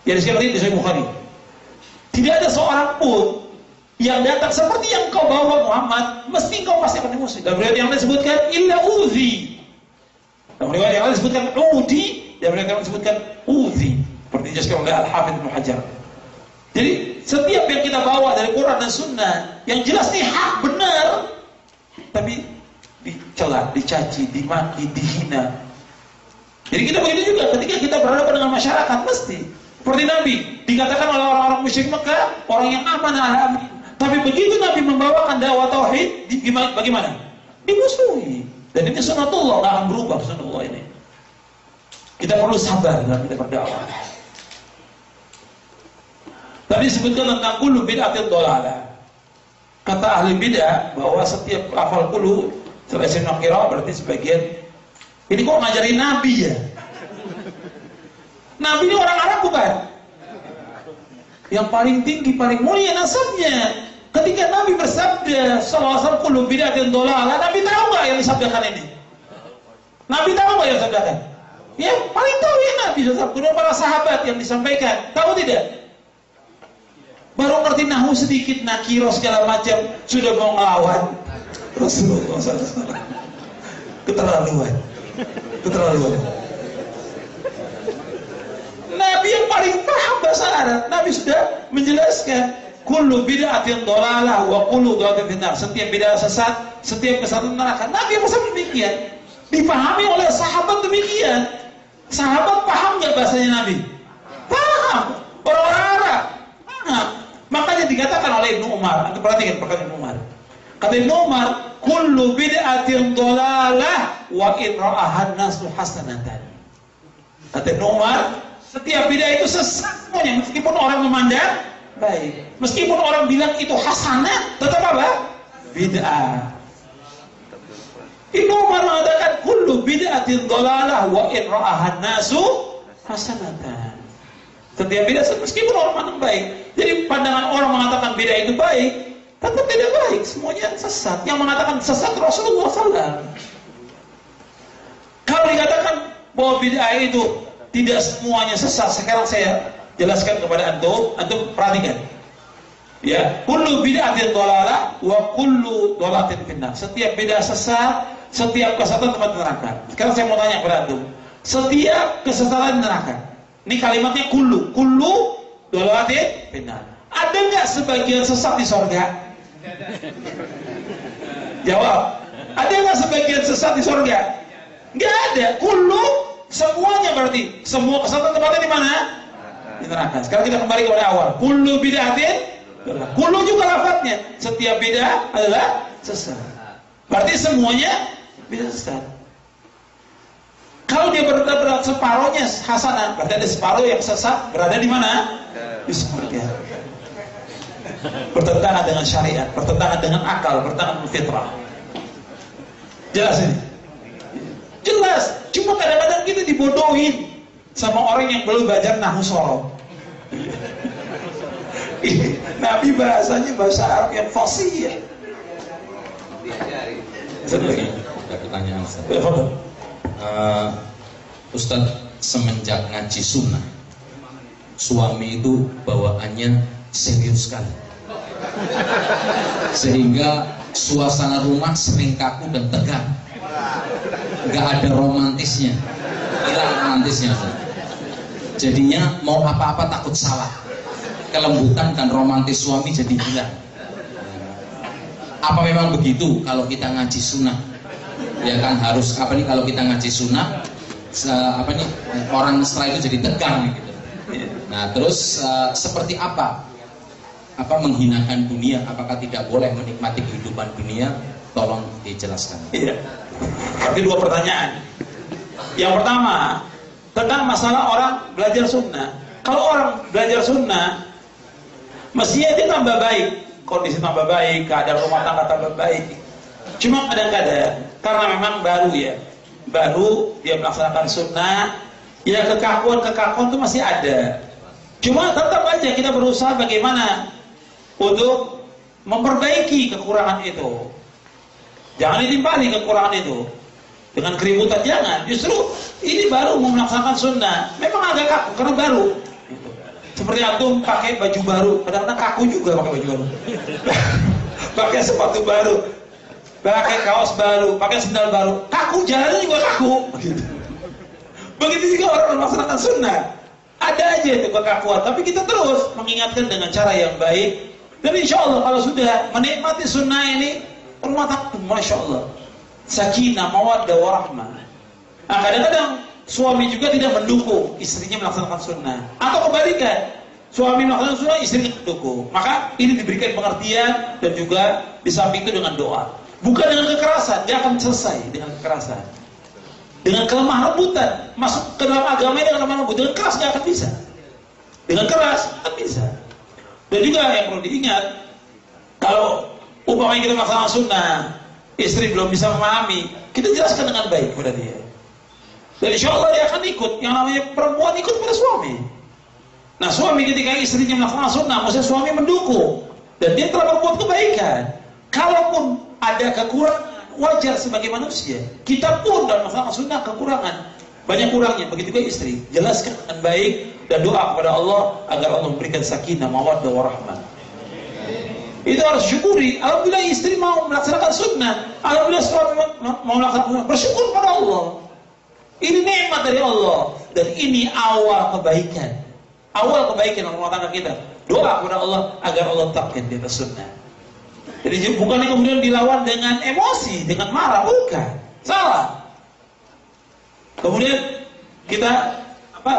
Di hadis nomor 3 di Sahih Bukhari. Tidak ada seorang pun yang datang seperti yang kau bawa Muhammad, mesti kau pasti akan dimusuhi. Dalam riwayat yang lain disebutkan illa udzi. Dalam riwayat yang lain disebutkan udi, dalam riwayat yang lain disebutkan udzi. Seperti dijelaskan oleh Al-Hafidz Ibnu Hajar. Jadi setiap yang kita bawa dari Quran dan Sunnah yang jelas ini hak benar, tapi dicela, dicaci, dimaki, dihina. Jadi kita begitu juga ketika kita berhadapan dengan masyarakat, mesti seperti Nabi dikatakan oleh orang-orang musyrik Mekah, orang yang aman amin. Tapi begitu Nabi membawakan dakwah tauhid, bagaimana? Dimusuhi. Dan ini sunnatullah, nggak akan berubah sunnatullah ini. Kita perlu sabar dalam kita berdakwah. Tadi disebutkan tentang kullu bid'atin dhalalah. Kata ahli bid'ah bahwa setiap lafal kullu selesai nakira berarti sebagian. Ini kok ngajarin Nabi ya? Nabi ini orang Arab bukan? Yang paling tinggi, paling mulia nasabnya. Ketika Nabi bersabda sallallahu kullu bid'atin dhalalah, Nabi tahu nggak yang disabdakan ini? Nabi tahu nggak yang disabdakan? Ya paling tahu ya Nabi sallallahu para sahabat yang disampaikan. Tahu tidak? Baru ngerti nahu sedikit, nakiro segala macam, sudah mau ngelawan Rasulullah SAW. Keterlaluan. Nabi yang paling paham bahasa Arab, Nabi sudah menjelaskan kullu bid'atin dhalalah wa kullu dhalalatin finnar. Setiap bid'ah sesat, setiap kesatuan neraka. Nabi yang demikian. Dipahami oleh sahabat demikian. Sahabat paham nggak bahasanya Nabi? Paham. Orang-orang Arab paham. Makanya dikatakan oleh Ibnu Umar, Anda perhatikan perkataan Ibnu Umar. Kata Ibnu Umar, kullu bid'atin dhalalah wa in ra'ahan nasu hasanatan. Kata Ibnu Umar, setiap bid'ah itu sesat semuanya, meskipun orang memandang baik. Meskipun orang bilang itu hasanah, tetap apa? Bid'ah. Ibnu Umar mengatakan kullu bid'atin dhalalah wa in ra'ahan nasu hasanatan. Setiap bid'ah meskipun orang memandang baik. Jadi pandangan orang mengatakan bid'ah itu baik, tetap tidak baik, semuanya sesat. Yang mengatakan sesat Rasulullah SAW. Kalau dikatakan bahwa bid'ah itu tidak semuanya sesat, sekarang saya jelaskan kepada antum perhatikan. Ya, kullu bid'atin dhalalah wa kullu dhalalatin finnar. Setiap bid'ah sesat, setiap kesesatan tempat neraka. Sekarang saya mau tanya kepada antum, setiap kesesatan neraka. Ini kalimatnya kullu dhalalatin finnar. Ada nggak sebagian sesat di sorga? Jawab. Ada nggak sebagian sesat di sorga? Nggak ada. Kullu semuanya berarti. Semua kesesatan tempatnya di mana? Di neraka. Sekarang kita kembali kepada awal. Kullu bid'atin. Kullu juga lafadznya. Setiap bid'ah adalah sesat. Berarti semuanya bid'ah sesat. Kalau dia berada separuhnya hasanah, berarti ada separuh yang sesat berada di mana? Di surga. Bertentangan dengan syariat, bertentangan dengan akal, bertentangan dengan fitrah. Jelas ini? Jelas. Cuma kadang-kadang kita dibodohin sama orang yang belum belajar nahwu shoroh. Nabi bahasanya bahasa Arab yang fasih. Satu lagi, ada pertanyaan. Ustadz, semenjak ngaji sunnah, suami itu bawaannya serius sekali, sehingga suasana rumah sering kaku dan tegang, nggak ada romantisnya, hilang romantisnya. Jadinya mau apa-apa takut salah. kelembutan dan romantis suami jadi hilang. Apa memang begitu kalau kita ngaji sunnah? Ya kan harus apa nih kalau kita ngaji sunnah orang setelah itu jadi tegang gitu. Nah terus seperti apa menghinakan dunia? Apakah tidak boleh menikmati kehidupan dunia? Tolong dijelaskan. Iya. Tapi dua pertanyaan. Yang pertama tentang masalah orang belajar sunnah. Kalau orang belajar sunnah, mestinya dia tambah baik, kondisi tambah baik, keadaan rumah tangga tambah baik. Cuma kadang-kadang karena memang baru dia melaksanakan sunnah, ya kekakuan itu masih ada. Cuma tetap aja kita berusaha bagaimana untuk memperbaiki kekurangan itu. Jangan ditimpali kekurangan itu dengan keributan, jangan. Justru ini baru mau melaksanakan sunnah, memang agak kaku karena baru. Seperti antum pakai baju baru, kadang-kadang kaku juga pakai baju baru. Pakai sepatu baru, pakai kaos baru, pakai sandal baru, kaku, jalannya juga kaku. Begitu juga orang melaksanakan sunnah, ada aja itu kekakuan. Tapi kita terus mengingatkan dengan cara yang baik. Dan insya Allah kalau sudah menikmati sunnah ini, rumah tangga, masya Allah, sakinah, mawaddah, warahmah. Nah, kadang-kadang suami juga tidak mendukung istrinya melaksanakan sunnah, atau kebalikan, suami melaksanakan sunnah, istrinya mendukung. Maka ini diberikan pengertian dan juga di samping itu dengan doa, bukan dengan kekerasan. Dia akan selesai dengan kekerasan, dengan kelemah lembutan. Masuk ke dalam agama ini dengan lemah lembut, dengan keras nggak akan bisa. Dengan keras nggak bisa. Dan juga yang perlu diingat, kalau umpamanya kita melaksanakan sunnah, istri belum bisa memahami, kita jelaskan dengan baik kepada dia. Dan insya Allah dia akan ikut. Yang namanya perempuan ikut pada suami. Nah suami ketika istrinya melaksanakan sunnah, maksudnya suami mendukung dan dia telah berbuat kebaikan. Kalaupun ada kekurangan, wajar sebagai manusia. Kita pun dalam melaksanakan sunnah kekurangan, banyak kurangnya. Begitu juga istri, jelaskan dengan baik dan doa kepada Allah agar Allah memberikan sakinah, mawaddah, warahmah. Itu harus syukuri. Alhamdulillah istri mau melaksanakan sunnah, alhamdulillah suami mau melaksanakan sunnah, bersyukur pada Allah. Ini nikmat dari Allah dan ini awal kebaikan. Awal kebaikan rumah tangga kita. Doa kepada Allah agar Allah tetapkan di atas sunnah. Jadi bukan kemudian dilawan dengan emosi, dengan marah, bukan. Salah. Kemudian kita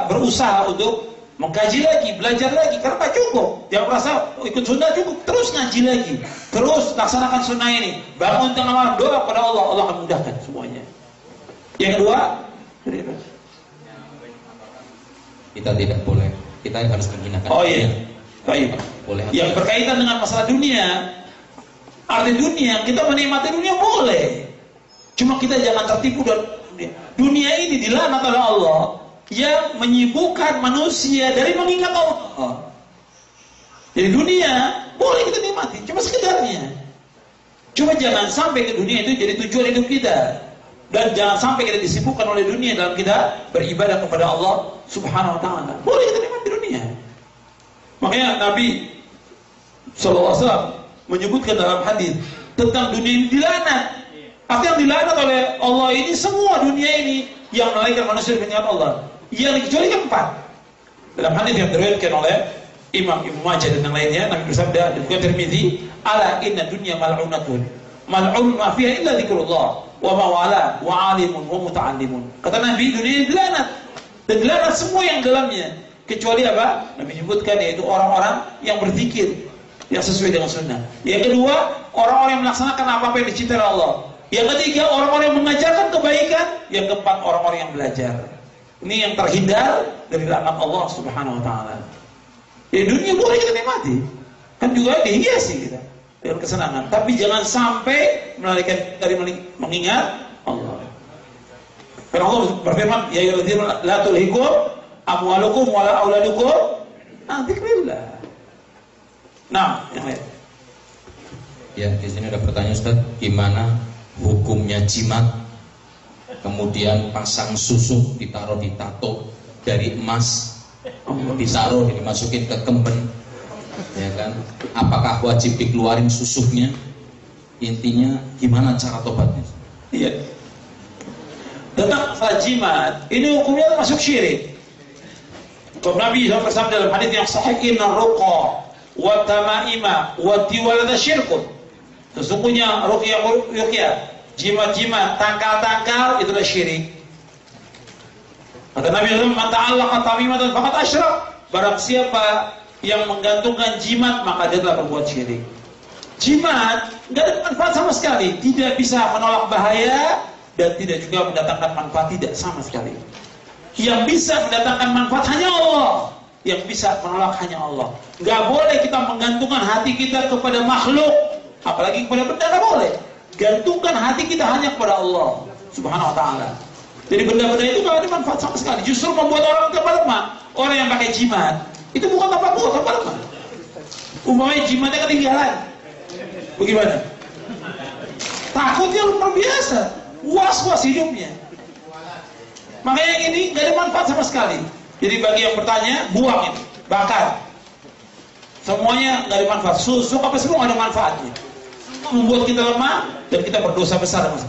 berusaha untuk mengkaji lagi, belajar lagi, karena tak cukup. Jangan merasa ikut sunnah cukup, terus ngaji lagi, terus laksanakan sunnah ini. Bangun tengah malam, doa kepada Allah, Allah akan mudahkan semuanya. Yang kedua, kita tidak boleh, kita harus menghinakan. Oh iya, baik. Boleh. Yang berkaitan dengan masalah dunia, arti dunia, kita menikmati dunia boleh. Cuma kita jangan tertipu dan dunia ini dilaknat oleh Allah yang menyibukkan manusia dari mengingat Allah. Jadi dunia boleh kita nikmati, cuma sekedarnya. Cuma jangan sampai ke dunia itu jadi tujuan hidup kita. Dan jangan sampai kita disibukkan oleh dunia dalam kita beribadah kepada Allah Subhanahu wa ta'ala. Boleh kita nikmati dunia. Makanya Nabi SAW menyebutkan dalam hadis tentang dunia ini dilaknat. Artinya yang dilaknat oleh Allah ini semua dunia ini yang melalaikan manusia dengan Allah. Yang dikecualikan 4. Dalam hadis yang diriwayatkan oleh Imam Ibnu Majah dan yang lainnya, Nabi bersabda dan juga Tirmizi, "Ala inna dunya mal'unatun. Mal'un ma fiha illa dzikrullah wa ma wala wa 'alimun wa muta'allimun." Kata Nabi, dunia ini dilaknat. Dan dilaknat semua yang dalamnya, kecuali apa? Nabi menyebutkan yaitu orang-orang yang berzikir yang sesuai dengan sunnah. Yang kedua, orang-orang yang melaksanakan apa yang dicintai Allah. Yang ketiga, orang-orang yang mengajarkan kebaikan. Yang keempat, orang-orang yang belajar. Ini yang terhindar dari laknat Allah Subhanahu wa ta'ala. Ya dunia boleh kita nikmati, kan juga dihiasi kita dengan kesenangan, tapi jangan sampai melarikan dari mengingat Allah. Karena Allah berfirman, ya ayyuhalladzina la tulhikum amwalukum wala auladukum an dzikrillah. Nah, yang lain. Ya, di sini ada pertanyaan Ustaz, gimana hukumnya jimat? Kemudian pasang susuk ditaruh di tato dari emas, ditaruh dimasukin ke kemben, ya kan? Apakah wajib dikeluarin susuknya? Intinya gimana cara tobatnya? Iya. Tentang masalah jimat, ini hukumnya masuk syirik. Nabi SAW dalam hadis yang sahih, inna ruqa wa tamaima wa tiwalada syirkun. Sesungguhnya ruqyah, jimat-jimat, tangkal-tangkal itulah syirik. Kata Nabi SAW, man ta'allaqa tamimatan faqad asyrak. Barang siapa yang menggantungkan jimat, maka dia telah berbuat syirik. Jimat nggak ada manfaat sama sekali, tidak bisa menolak bahaya dan tidak juga mendatangkan manfaat, tidak sama sekali. Yang bisa mendatangkan manfaat hanya Allah, yang bisa menolak hanya Allah. Nggak boleh kita menggantungkan hati kita kepada makhluk, apalagi kepada benda, nggak boleh. Gantungkan hati kita hanya kepada Allah Subhanahu wa Ta'ala. Jadi benda-benda itu nggak ada manfaat sama sekali, justru membuat orang tambah lemah. Orang yang pakai jimat itu bukan tambah kuat, tambah lemah. Umpamanya jimatnya ketinggalan, bagaimana? Takutnya luar biasa, was-was hidupnya. Makanya ini gak ada manfaat sama sekali. Jadi bagi yang bertanya, buang ini, bakar. Semuanya gak ada manfaat. Susuk apa semua gak ada manfaatnya. Membuat kita lemah dan kita berdosa besar dengan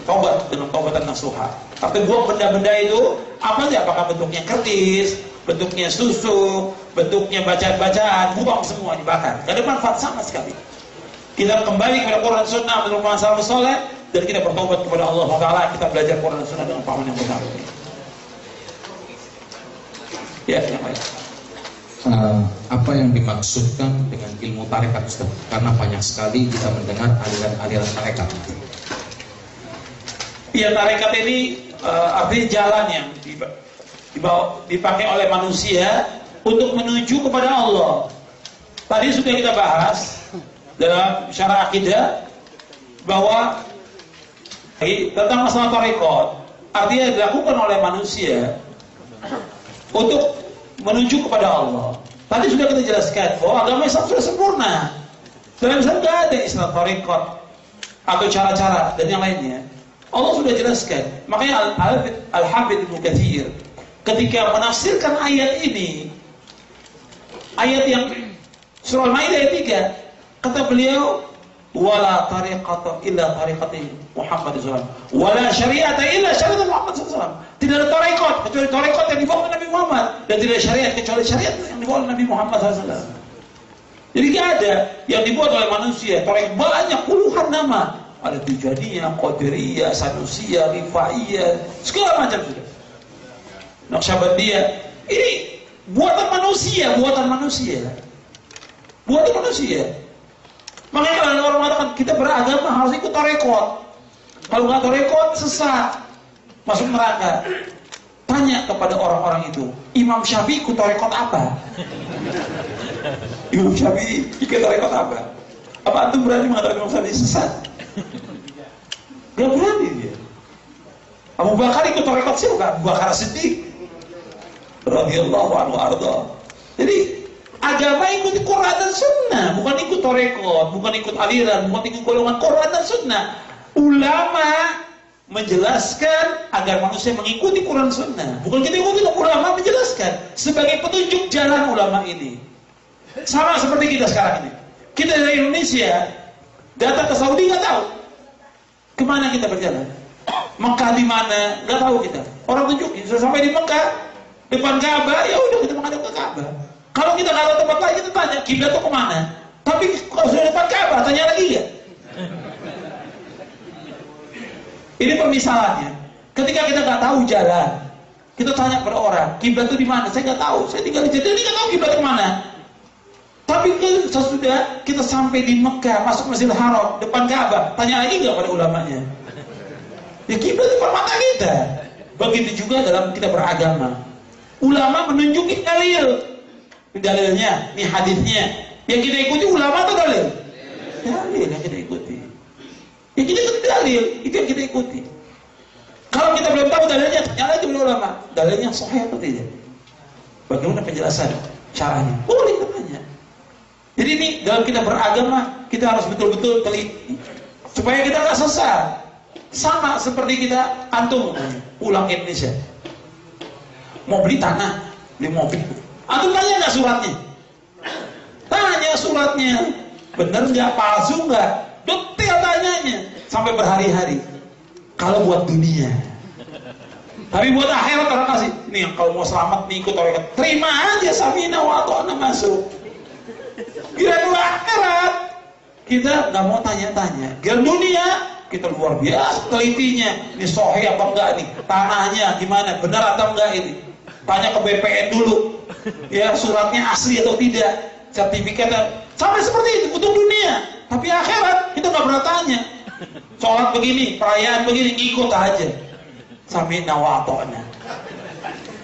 taubat, dengan taubatan nasuha. Tapi buang benda-benda itu apa aja? Apakah bentuknya kertas, bentuknya susuk, bentuknya bacaan-bacaan, buang semua, dibakar. Gak ada manfaat sama sekali. Kita kembali kepada Quran Sunnah menurut salafus saleh dan kita bertobat kepada Allah Taala. Kita belajar Quran Sunnah dengan paham yang benar. Ya, yang lain. Apa yang dimaksudkan dengan ilmu tarekat, Ustaz? Karena banyak sekali kita mendengar aliran-aliran tarekat. Ya, tarekat ini artinya jalan yang dipakai oleh manusia untuk menuju kepada Allah. Tadi sudah kita bahas dalam syarah akidah bahwa tentang masalah tarekat, artinya dilakukan oleh manusia untuk menuju kepada Allah. Tadi sudah kita jelaskan bahwa agama Islam sudah sempurna. Dalam Islam tidak ada istilah tarekat atau cara-cara dan yang lainnya. Allah sudah jelaskan. Makanya Al-Hafidz Ibnu Katsir ketika menafsirkan ayat ini, ayat yang surah Al-Maidah ayat 3, kata beliau, wala tariqata illa tariqati Muhammad SAW, wala syari'ata illa syari'at Muhammad SAW. Tidak ada tarekat kecuali tarekat yang dibawa oleh Nabi Muhammad, dan tidak ada syariat kecuali syariat yang dibawa oleh Nabi Muhammad SAW. Jadi tidak ada yang dibuat oleh manusia. Tarekat banyak, puluhan nama. Ada Tijaniyah, Qadiriyah, Sanusiyah, Rifaiyah, segala macam sudah. Naqsyabandiyah. Ini buatan manusia, buatan manusia. Buatan manusia. Makanya kalau orang mengatakan kita beragama harus ikut tarekat. Kalau nggak tarekat sesat, masuk neraka. Tanya kepada orang-orang itu, Imam Syafi'i ikut tarekat apa? Imam Syafi'i ikut tarekat apa? Apa antum berani mengatakan Imam Syafi'i sesat? Gak berani dia. Abu Bakar ikut tarekat siapa? Abu Bakar Siddiq radhiyallahu anhu arda. Jadi agama ikuti Quran dan Sunnah, bukan ikut tarekat, bukan ikut aliran, bukan ikut golongan Quran dan Sunnah. Ulama menjelaskan agar manusia mengikuti Quran Sunnah, bukan kita ikuti. Ulama menjelaskan sebagai petunjuk jalan ulama ini. Sama seperti kita sekarang ini. Kita dari Indonesia datang ke Saudi nggak tahu kemana kita berjalan. Mekah di mana nggak tahu kita. Orang tunjukin sudah sampai di Mekah depan Ka'bah, ya udah kita menghadap ke Ka'bah. Kalau kita nggak tahu tempat lain, kita tanya kiblat itu kemana. Tapi kalau sudah depan Ka'bah, tanya lagi ya. Ini permisalannya. Ketika kita nggak tahu jalan, kita tanya kepada orang, kiblat itu di mana? Saya nggak tahu. Saya tinggal di Jeddah, nggak tahu kiblat kemana. Tapi sesudah kita sampai di Mekah, masuk Masjidil Haram, depan Ka'bah, tanya lagi nggak pada ulamanya? Ya kiblat itu mata kita. Begitu juga dalam kita beragama. Ulama menunjukin dalil. Dalilnya, ini hadisnya. Yang kita ikuti ulama atau dalil? Dalil yang kita ikuti. Yang kita ikuti dalil, itu yang kita ikuti. Kalau kita belum tahu dalilnya, tanya lagi kepada ulama. Dalilnya sahih atau tidak? Bagaimana penjelasan caranya? Boleh katanya. Jadi ini dalam kita beragama, kita harus betul-betul teliti supaya kita nggak sesat. Sama seperti kita antum pulang ke Indonesia, mau beli tanah, beli mobil, antum tanya nggak suratnya? Tanya suratnya, bener nggak, palsu nggak, detail tanyanya sampai berhari-hari. Kalau buat dunia, Tapi buat akhirat orang kasih, ini yang kalau mau selamat nih ikut tarekat, terima aja samina wa ata'na masuk. Kira dua akhirat, kita nggak mau tanya-tanya. Kira dunia, kita luar biasa telitinya. Ini sahih apa enggak nih? Tanahnya gimana? Benar atau enggak ini? Tanya ke BPN dulu. Ya suratnya asli atau tidak? Sertifikatnya. Sampai seperti itu untuk dunia. Tapi akhirat kita nggak pernah tanya. Sholat begini, perayaan begini, ikut aja. Samina wa ata'na.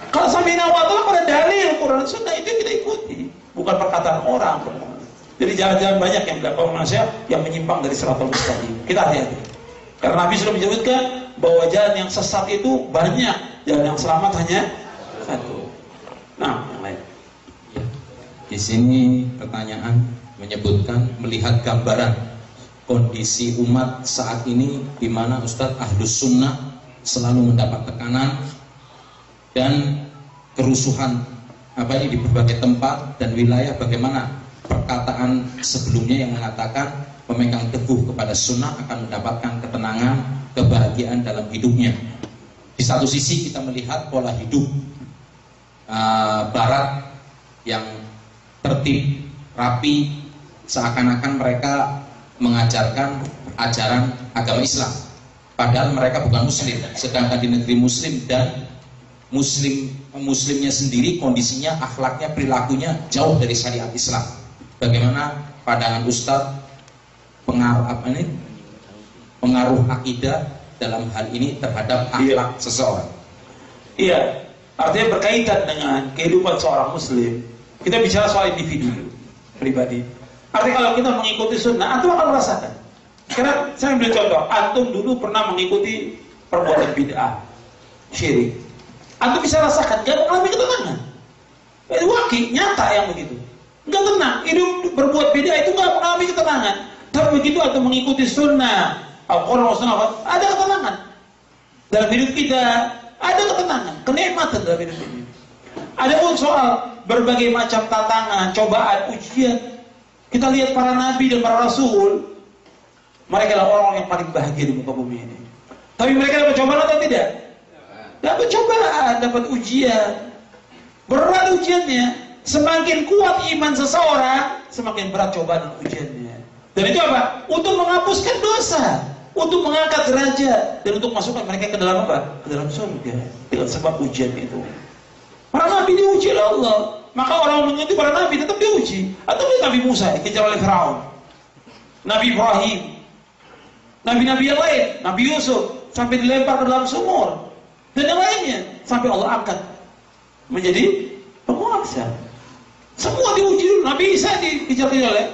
Kalau samina wa ata'na pada dalil Quran Sunnah itu kita ikuti, bukan perkataan orang. Jadi jangan banyak yang melakukan manusia yang menyimpang dari siratal mustaqim. Kita hati-hati. Karena Nabi sudah menyebutkan bahwa jalan yang sesat itu banyak, jalan yang selamat hanya satu. Nah, yang lain. Ya. Di sini pertanyaan menyebutkan melihat gambaran kondisi umat saat ini di mana Ustadz Ahlus Sunnah selalu mendapat tekanan dan kerusuhan di berbagai tempat dan wilayah. Bagaimana perkataan sebelumnya yang mengatakan pemegang teguh kepada sunnah akan mendapatkan ketenangan, kebahagiaan dalam hidupnya. Di satu sisi kita melihat pola hidup Barat yang tertib, rapi, seakan-akan mereka mengajarkan ajaran agama Islam, padahal mereka bukan Muslim. Sedangkan di negeri Muslim dan Muslimnya sendiri kondisinya, akhlaknya, perilakunya jauh dari syariat Islam. Bagaimana pandangan Ustadz pengaruh akidah dalam hal ini terhadap akhlak seseorang? Iya, artinya berkaitan dengan kehidupan seorang Muslim. Kita bicara soal individu pribadi. Artinya kalau kita mengikuti sunnah, antum akan merasakan. Karena saya ambil contoh, antum dulu pernah mengikuti perbuatan bid'ah, syirik. Antum bisa rasakan, gak mengalami ketenangan. Itu wakil, nyata yang begitu. Gak tenang, hidup berbuat bid'ah itu gak mengalami ketenangan. Tapi begitu antum mengikuti sunnah, Al-Quran, ada ketenangan. Dalam hidup kita, ada ketenangan, kenikmatan dalam hidup ini. Ada pun soal berbagai macam tantangan, cobaan, ujian. Kita lihat para nabi dan para rasul, mereka adalah orang yang paling bahagia di muka bumi ini. Tapi mereka dapat cobaan atau tidak? Dapat cobaan, dapat ujian. Berat ujiannya. Semakin kuat iman seseorang, semakin berat cobaan dan ujiannya. Dan itu apa? Untuk menghapuskan dosa, untuk mengangkat derajat, dan untuk masukkan mereka ke dalam apa? Ke dalam surga. Dengan sebab ujian itu. Para nabi diuji oleh Allah. Maka orang mengikuti para nabi tetap diuji. Atau Nabi Musa dikejar oleh Firaun, Nabi Ibrahim, nabi-nabi yang lain, Nabi Yusuf sampai dilempar ke dalam sumur, dan yang lainnya sampai Allah angkat menjadi penguasa. Semua diuji dulu. Nabi Isa dikejar-kejar oleh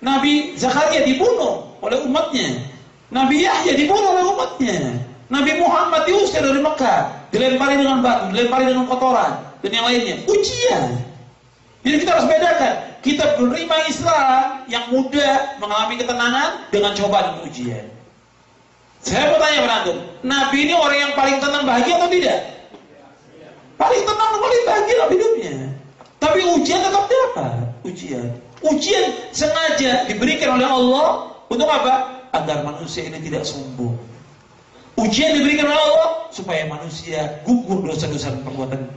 Nabi Zakaria, dibunuh oleh umatnya. Nabi Yahya dibunuh oleh umatnya. Nabi Muhammad diusir dari Mekah, dilempari dengan batu, dilempari dengan kotoran, dan yang lainnya. Ujian. Jadi kita harus bedakan. Kita menerima Islam yang mudah, mengalami ketenangan dengan cobaan dan ujian. Saya mau tanya pada antum, Nabi ini orang yang paling tenang, bahagia atau tidak? Paling tenang, paling bahagia dalam hidupnya. Tapi ujian tetap dapat. Ujian sengaja diberikan oleh Allah untuk apa? Agar manusia ini tidak sombong. Ujian diberikan oleh Allah supaya manusia gugur dosa-dosa dan perbuatan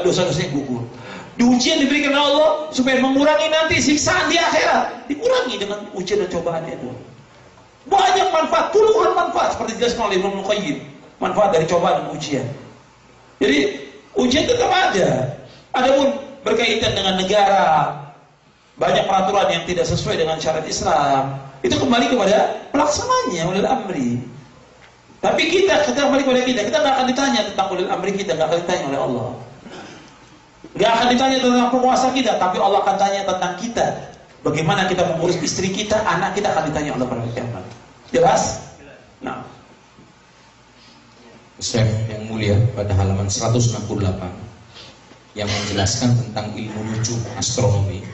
dosa-dosanya gugur. Ujian diberikan oleh Allah supaya mengurangi nanti siksaan di akhirat. Dikurangi dengan ujian dan cobaan itu. Banyak manfaat, puluhan manfaat seperti dijelaskan oleh Ibnu Qayyim. Manfaat dari cobaan dan ujian. Jadi ujian tetap ada. Adapun berkaitan dengan negara, banyak peraturan yang tidak sesuai dengan syariat Islam, itu kembali kepada pelaksananya ulil amri. Tapi kita kembali kepada kita nggak akan ditanya tentang ulil amri kita, nggak akan ditanya oleh Allah. Nggak akan ditanya tentang penguasa kita, tapi Allah akan tanya tentang kita. Bagaimana kita mengurus istri kita, anak kita akan ditanya oleh pada kiamat. Jelas? Nah, Syekh yang mulia pada halaman 168 yang menjelaskan tentang ilmu nujum astronomi.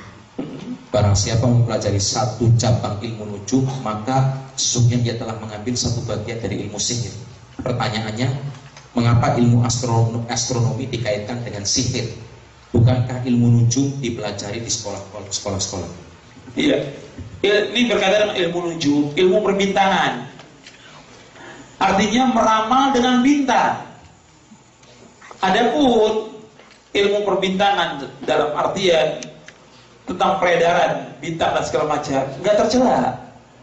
Barang siapa mempelajari satu cabang ilmu nujum, maka sesungguhnya dia telah mengambil satu bagian dari ilmu sihir. Pertanyaannya, mengapa ilmu astronomi dikaitkan dengan sihir? Bukankah ilmu nujum dipelajari di sekolah-sekolah? Iya. Ini berkaitan dengan ilmu nujum, ilmu perbintangan. Artinya meramal dengan bintang. Adapun ilmu perbintangan dalam artian tentang peredaran bintang dan segala macam nggak tercela.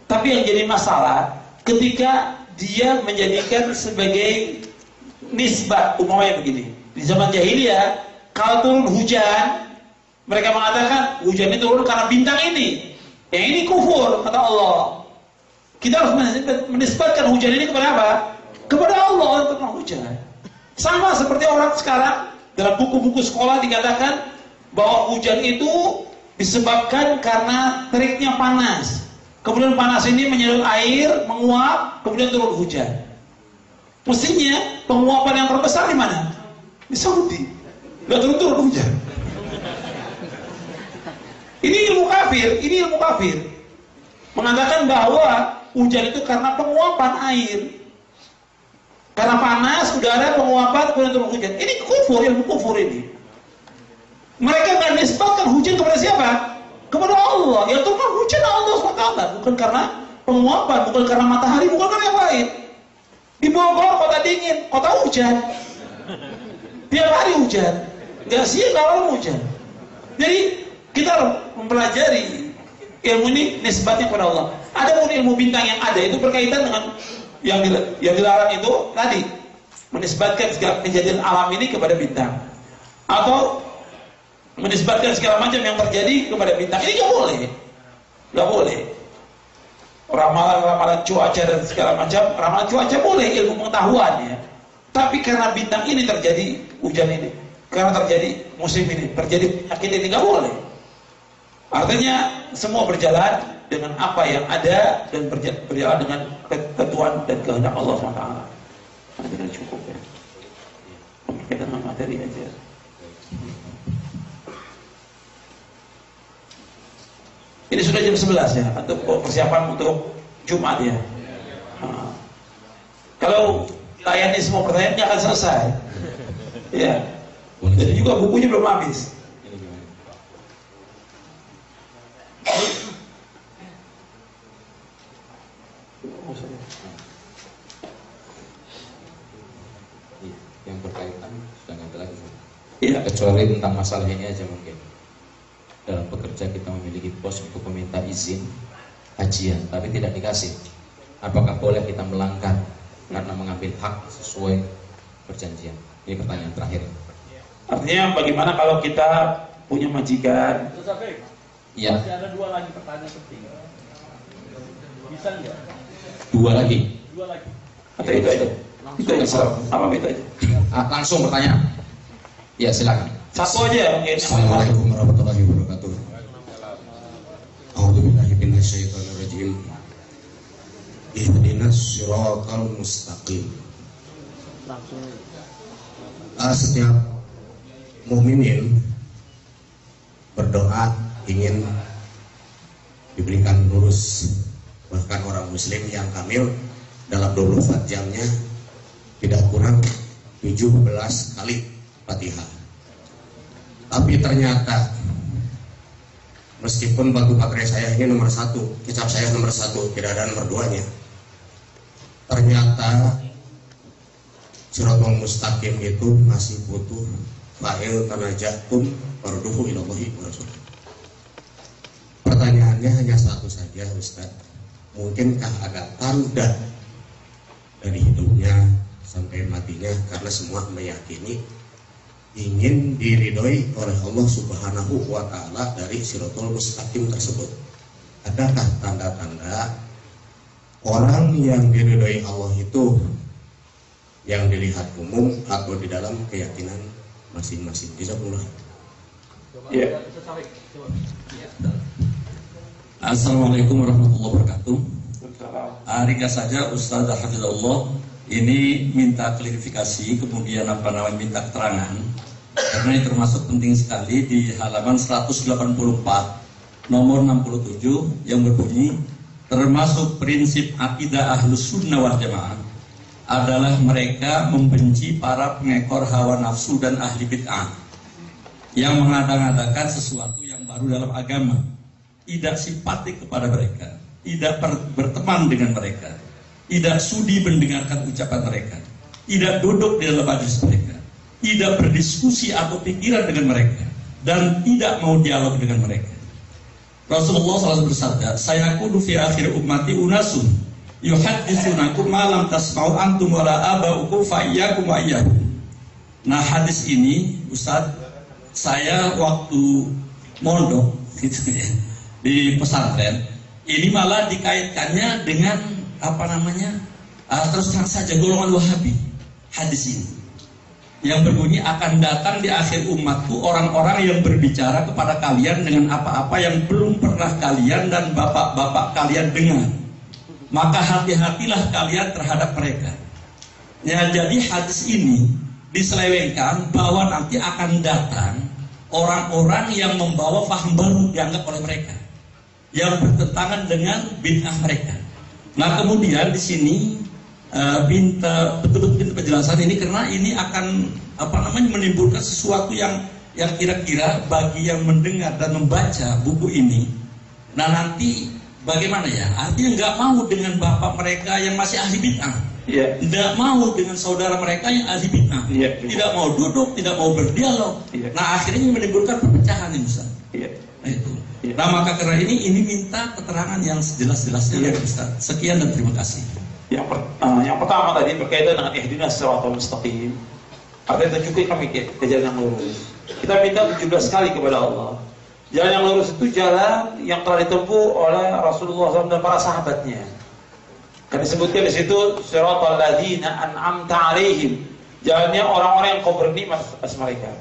Tapi yang jadi masalah ketika dia menjadikan sebagai nisbat. Umpamanya begini, di zaman jahiliyah kalau turun hujan mereka mengatakan hujan itu turun karena bintang ini. Yang ini kufur kata Allah. Kita harus menisbatkan hujan ini kepada apa? Kepada Allah untuk hujan. Sama seperti orang sekarang dalam buku-buku sekolah dikatakan bahwa hujan itu disebabkan karena teriknya panas. Kemudian panas ini menyedot air, menguap, kemudian turun hujan. Mestinya penguapan yang terbesar di mana? Di Saudi. Nggak turun hujan. Ini ilmu kafir. Mengatakan bahwa hujan itu karena penguapan air. Karena panas, udara, penguapan, kemudian turun hujan. Ini kufur, ilmu kufur ini. Mereka nggak nisbatkan hujan kepada siapa? Kepada Allah. Yang turun hujan Allah SWT. Bukan karena penguapan, bukan karena matahari, bukan karena yang lain. Di Bogor, kota dingin, kota hujan. Tiap hari hujan. Nggak siang kalau hujan. Jadi kita mempelajari ilmu ini nisbatnya kepada Allah. Adapun ilmu bintang yang ada itu berkaitan dengan yang dilarang itu tadi, menisbatkan segala kejadian alam ini kepada bintang, atau menisbatkan segala macam yang terjadi kepada bintang. Ini nggak boleh. Ramalan cuaca dan segala macam, ramalan cuaca boleh, ilmu pengetahuan ya. Tapi karena bintang ini terjadi hujan ini, karena terjadi musim ini, terjadi penyakit ini, nggak boleh. Artinya semua berjalan dengan apa yang ada dan berjalan dengan ketentuan dan kehendak Allah SWT. Itu sudah cukup ya. Kita dengan materi aja. Ini sudah jam 11 ya, untuk persiapan untuk Jumat ya. Nah, kalau layani semua pertanyaannya akan selesai. Ya. Jadi juga bukunya belum habis. Yang berkaitan sudah nggak ada lagi. Iya. Kecuali tentang masalah ini aja mungkin. Dalam bekerja kita memiliki pos untuk meminta izin hajian, tapi tidak dikasih. Apakah boleh kita melanggar karena mengambil hak sesuai perjanjian? Ini pertanyaan terakhir. Artinya bagaimana kalau kita punya majikan? Iya. Masih ada 2 lagi pertanyaan penting. Bisa nggak? 2 lagi. Atau itu aja? Itu aja. Apa itu aja? Langsung pertanyaan. Ya silakan. Satu aja mungkin. Assalamualaikum warahmatullahi wabarakatuh. A'udzubillahi minasyaitonir rajim. Ihdinas shiratal mustaqim. Setiap mukminin berdoa ingin diberikan lurus. Bahkan orang muslim yang kamil dalam 24 jamnya tidak kurang 17 kali Fatihah. Tapi ternyata meskipun batu baterai saya ini nomor 1, kitab saya nomor 1, tidak ada nomor 2-nya. Ternyata Shiratal Mustaqim itu masih butuh fa'il tanajatum farduhu ilallahi wa rasul. Pertanyaannya hanya satu saja, Ustaz. Mungkinkah ada tanda dari hidupnya sampai matinya, karena semua meyakini ingin diridhoi oleh Allah Subhanahu wa Ta'ala dari Shiratal Mustaqim tersebut? Adakah tanda-tanda orang yang diridhoi Allah itu yang dilihat umum atau di dalam keyakinan masing-masing? Jazakumullah. Ya. Assalamualaikum warahmatullahi wabarakatuh. Ringkas saja Ustaz Hafizullah ini minta klarifikasi, kemudian minta keterangan, karena ini termasuk penting sekali di halaman 184 nomor 67 yang berbunyi termasuk prinsip akidah Ahlus Sunnah wal Jamaah adalah mereka membenci para pengekor hawa nafsu dan ahli bid'ah yang mengada-ngadakan sesuatu yang baru dalam agama, tidak simpatik kepada mereka, tidak berteman dengan mereka, tidak sudi mendengarkan ucapan mereka, tidak duduk di dalam majlis mereka, tidak berdiskusi atau pikiran dengan mereka dan tidak mau dialog dengan mereka. Rasulullah SAW bersabda, "Sayakunu fi akhir ummati unasun yuhadditsunakum ma lam tasma'u antum wala aba'ukum fa iyyakum wa iyyahum." Nah, hadis ini Ustaz, saya waktu mondok gitu ya, di pesantren, ini malah dikaitkannya dengan terus terang saja golongan Wahabi. Hadis ini yang berbunyi, akan datang di akhir umatku orang-orang yang berbicara kepada kalian dengan apa-apa yang belum pernah kalian dan bapak-bapak kalian dengar. Maka hati-hatilah kalian terhadap mereka. Ya, jadi hadis ini diselewengkan bahwa nanti akan datang orang-orang yang membawa paham baru dianggap oleh mereka, yang bertentangan dengan bid'ah mereka. Nah, kemudian di sini minta betul-betul penjelasan ini, karena ini akan menimbulkan sesuatu yang kira-kira bagi yang mendengar dan membaca buku ini, nah nanti bagaimana ya, artinya nggak mau dengan bapak mereka yang masih ahli bid'ah, nggak mau dengan saudara mereka yang ahli bid'ah, tidak mau duduk, tidak mau berdialog, nah akhirnya menimbulkan perpecahan ini, Ustaz. Nah, itu. Nah, maka karena ini minta keterangan yang sejelas-jelasnya dari Ustaz. Sekian dan terima kasih. Yang pertama tadi berkaitan dengan ihdinas siratal mustaqim. Artinya tunjukin kami ke jalan yang lurus. Kita minta 17 kali kepada Allah. Jalan yang lurus itu jalan yang telah ditempuh oleh Rasulullah SAW dan para sahabatnya. Kan disebutkan di situ siratal ladzina an'amta 'alaihim. Jalannya orang-orang yang kau bernikmat atas mereka.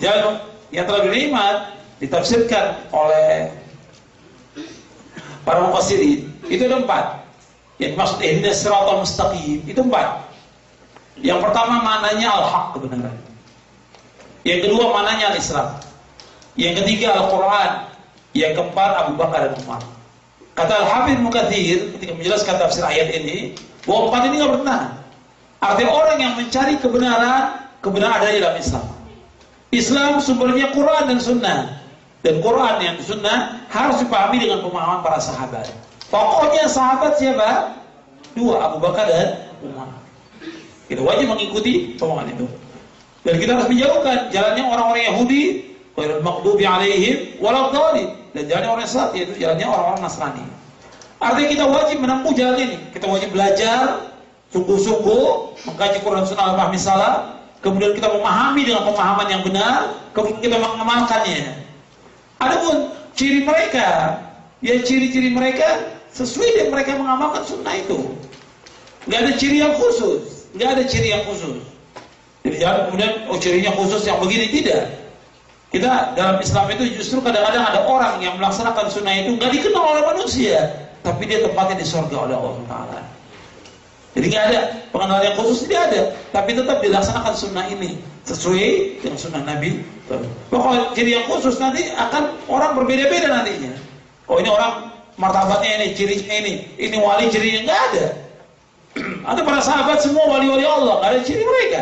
Jalan yang telah bernikmat ditafsirkan oleh para mufassirin itu ada 4. Yang maksud ihdinas siratal mustaqim itu 4. Yang pertama maknanya al-haq, kebenaran. Yang kedua maknanya al-Islam. Yang ketiga Al-Quran. Yang keempat Abu Bakar dan Umar. Kata Al-Hafidz Ibnu Katsir ketika menjelaskan tafsir ayat ini, bahwa 4 ini nggak benar. Artinya orang yang mencari kebenaran ada dalam Islam. Islam sumbernya Quran dan Sunnah. Dan Quran yang Sunnah harus dipahami dengan pemahaman para sahabat. Pokoknya sahabat siapa? 2, Abu Bakar dan Umar. Kita wajib mengikuti pemahaman itu. Dan kita harus menjauhkan jalannya orang-orang Yahudi, ghairil maghdubi alaihim waladhdallin, dan jalannya orang Islam, yaitu jalannya orang-orang Nasrani. Artinya kita wajib menempuh jalan ini. Kita wajib belajar sungguh-sungguh, mengkaji Quran Sunnah al-Fahmi Salam, kemudian kita memahami dengan pemahaman yang benar, kemudian kita mengamalkannya. Adapun ciri mereka, ya ciri-ciri mereka sesuai dengan mereka mengamalkan sunnah itu. Nggak ada ciri yang khusus, nggak ada ciri yang khusus. Jadi jangan kemudian cirinya khusus yang begini, tidak. Kita dalam Islam itu justru kadang-kadang ada orang yang melaksanakan sunnah itu nggak dikenal oleh manusia, tapi dia tempatnya di surga oleh Allah Taala. Jadi nggak ada pengenalan yang khusus, tidak ada, tapi tetap dilaksanakan sunnah ini sesuai dengan sunnah Nabi. Pokoknya ciri yang khusus nanti akan orang berbeda-beda nantinya. Oh, ini orang martabatnya ini, cirinya ini wali cirinya, nggak ada. Ada para sahabat semua wali-wali Allah, nggak ada ciri mereka.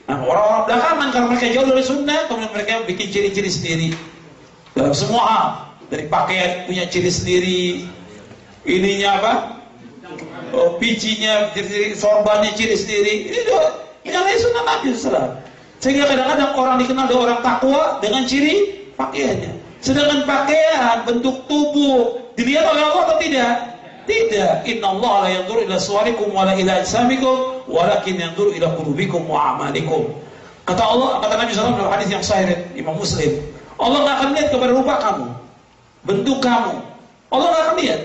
Nah, orang-orang belakangan karena mereka jauh dari sunnah, kemudian mereka bikin ciri-ciri sendiri dalam semua hal. Dari pakaian punya ciri sendiri, ininya apa? Picinya, sorbannya ciri sendiri. Ini juga menyalahi sunnah Nabi SAW. Sehingga kadang-kadang orang dikenal dari orang takwa dengan ciri pakaiannya. Sedangkan pakaian, bentuk tubuh dilihat oleh Allah atau tidak? Tidak. Innallaha la yanzuru ila suwarikum wala ila ajsamikum, walakin yanzuru ila qulubikum wa a'malikum. Kata Allah, kata Nabi SAW dalam hadis yang sahih Imam Muslim, Allah nggak akan lihat kepada rupa kamu, bentuk kamu. Allah nggak akan lihat.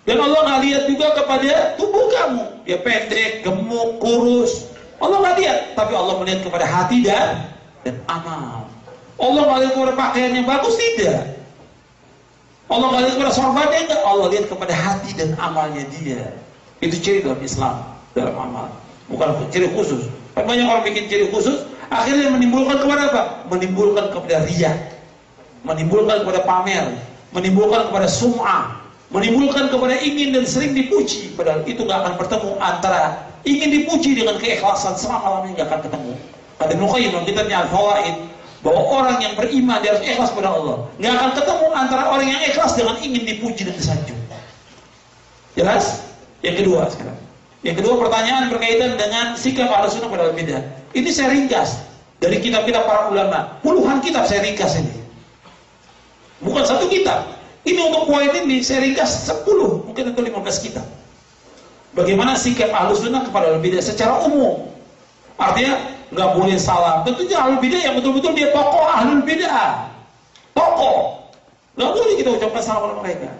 Dan Allah nggak lihat juga kepada tubuh kamu, ya pendek, gemuk, kurus. Allah nggak lihat, tapi Allah melihat kepada hati dan amal. Allah nggak lihat kepada pakaian yang bagus, tidak. Allah nggak lihat kepada sorbannya, enggak. Allah lihat kepada hati dan amalnya dia. Itu ciri dalam Islam, dalam amal, bukan ciri khusus. Banyak orang bikin ciri khusus, akhirnya menimbulkan kepada apa? Menimbulkan kepada riya, menimbulkan kepada pamer, menimbulkan kepada sum'ah, menimbulkan kepada ingin dan sering dipuji. Padahal itu nggak akan bertemu antara ingin dipuji dengan keikhlasan, selama-lamanya nggak akan ketemu. Kata Ibnu Qayyim dalam kitabnya Al-Fawaid, bahwa orang yang beriman dia harus ikhlas pada Allah. Nggak akan ketemu antara orang yang ikhlas dengan ingin dipuji dan disanjung. Jelas? Yang kedua sekarang. Yang kedua, pertanyaan berkaitan dengan sikap Ahlussunnah pada bidah. Ini saya ringkas dari kitab-kitab para ulama. Puluhan kitab saya ringkas ini. Bukan satu kitab. Ini untuk poin ini saya ringkas 10, mungkin atau 15 kitab. Bagaimana sikap Ahlus Sunnah kepada Ahlul Bidah secara umum. Artinya nggak boleh salam. Tentunya Ahlul Bidah yang betul-betul dia tokoh Ahlul Bidah. Tokoh. Nggak boleh kita ucapkan salam kepada mereka.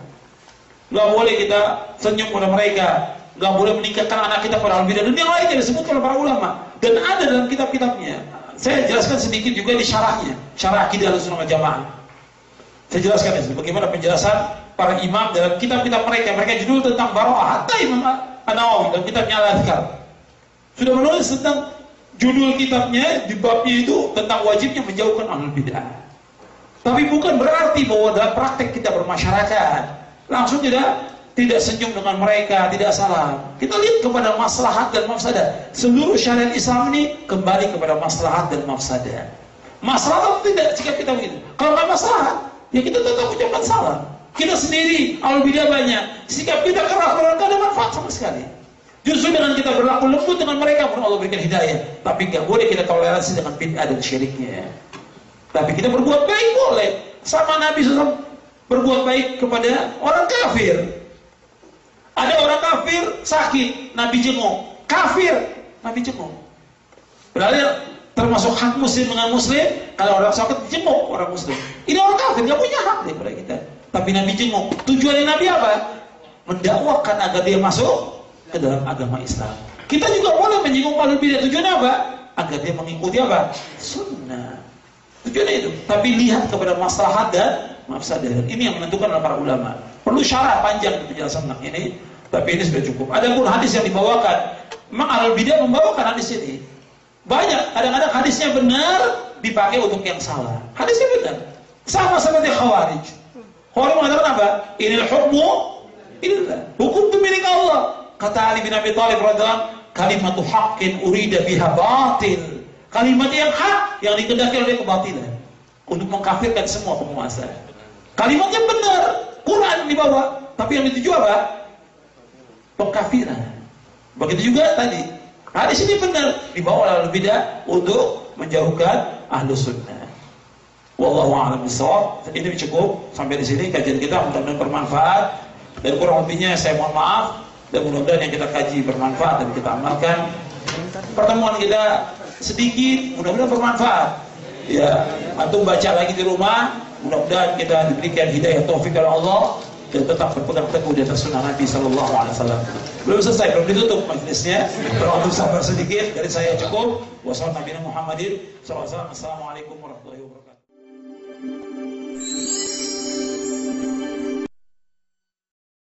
Nggak boleh kita senyum kepada mereka. Nggak boleh meningkatkan anak kita pada Ahlul Bidah. Dan yang lainnya disebut oleh para ulama. Dan ada dalam kitab-kitabnya. Saya jelaskan sedikit juga di syarahnya. Syarah Aqidah Ahlussunnah wal Jamaah. Saya jelaskan itu. Bagaimana penjelasan para imam dalam kitab-kitab mereka. Mereka judul tentang Baro'ah. Hatta Imam An-Nawawi dalam kitabnya Al-Adhkar. Sudah menulis tentang judul kitabnya, di babnya itu tentang wajibnya menjauhkan Ahlul Bidah. Tapi bukan berarti bahwa dalam praktek kita bermasyarakat langsung tidak senyum dengan mereka, tidak salam. Kita lihat kepada maslahat dan mafsadah. Seluruh syariat Islam ini kembali kepada maslahat dan mafsadah. Maslahat tidak sikap kita begitu. Kalau nggak maslahat, ya kita tetap ucapkan salam. Kita sendiri Ahlul Bidah banyak, sikap kita keras, nggak ada manfaat sama sekali. Justru dengan kita berlaku lembut dengan mereka pun Allah berikan hidayah. Tapi nggak boleh kita toleransi dengan bid'ah dan syiriknya. Tapi kita berbuat baik boleh. Sama Nabi SAW berbuat baik kepada orang kafir. Ada orang kafir sakit, Nabi jenguk. Kafir, Nabi jenguk. Berarti termasuk hak muslim dengan muslim. Kalau orang sakit jenguk orang muslim. Ini orang kafir, nggak punya hak daripada kita. Tapi Nabi jenguk. Tujuannya Nabi apa? Mendakwakan agar dia masuk ke dalam agama Islam. Kita juga boleh menjenguk Ahlul Bidah. Tujuannya apa? Agar dia mengikuti apa? Sunnah. Tujuannya itu. Tapi lihat kepada maslahat dan mafsadah. Ini yang menentukan oleh para ulama. Perlu syarah panjang penjelasan tentang ini. Tapi ini sudah cukup. Ada pun hadis yang dibawakan. Memang Ahlul Bidah membawakan hadis ini. Banyak. Kadang-kadang hadisnya benar dipakai untuk yang salah. Hadisnya benar. Sama seperti Khawarij. Khawarij mengatakan apa? Inil hukmu illallah. Hukum itu milik Allah. Kata Ali bin Abi Thalib radhiyallahu anhu, kalimatu haqqin urida biha batil. Kalimat yang hak yang dikehendaki oleh kebatilan untuk mengkafirkan semua penguasa. Kalimatnya benar, Quran dibawa, tapi yang dituju apa? Pengkafiran. Begitu juga tadi. Hadis ini benar dibawa oleh Ahlul Bidah untuk menjauhkan Ahlus Sunnah. Wallahu a'lam bishawab. Ini cukup sampai di sini kajian kita, mudah-mudahan bermanfaat. Dan kurang lebihnya saya mohon maaf, dan mudah-mudahan yang kita kaji bermanfaat dan kita amalkan. Pertemuan kita sedikit, mudah-mudahan bermanfaat. Ya, antum baca lagi di rumah, mudah-mudahan kita diberikan hidayah taufik oleh Allah dan tetap berpegang teguh di atas sunnah Nabi sallallahu alaihi wasallam. Belum selesai, belum ditutup majelisnya. Kalau antum sabar sedikit, dari saya cukup. Wassalamualaikum warahmatullahi wabarakatuh.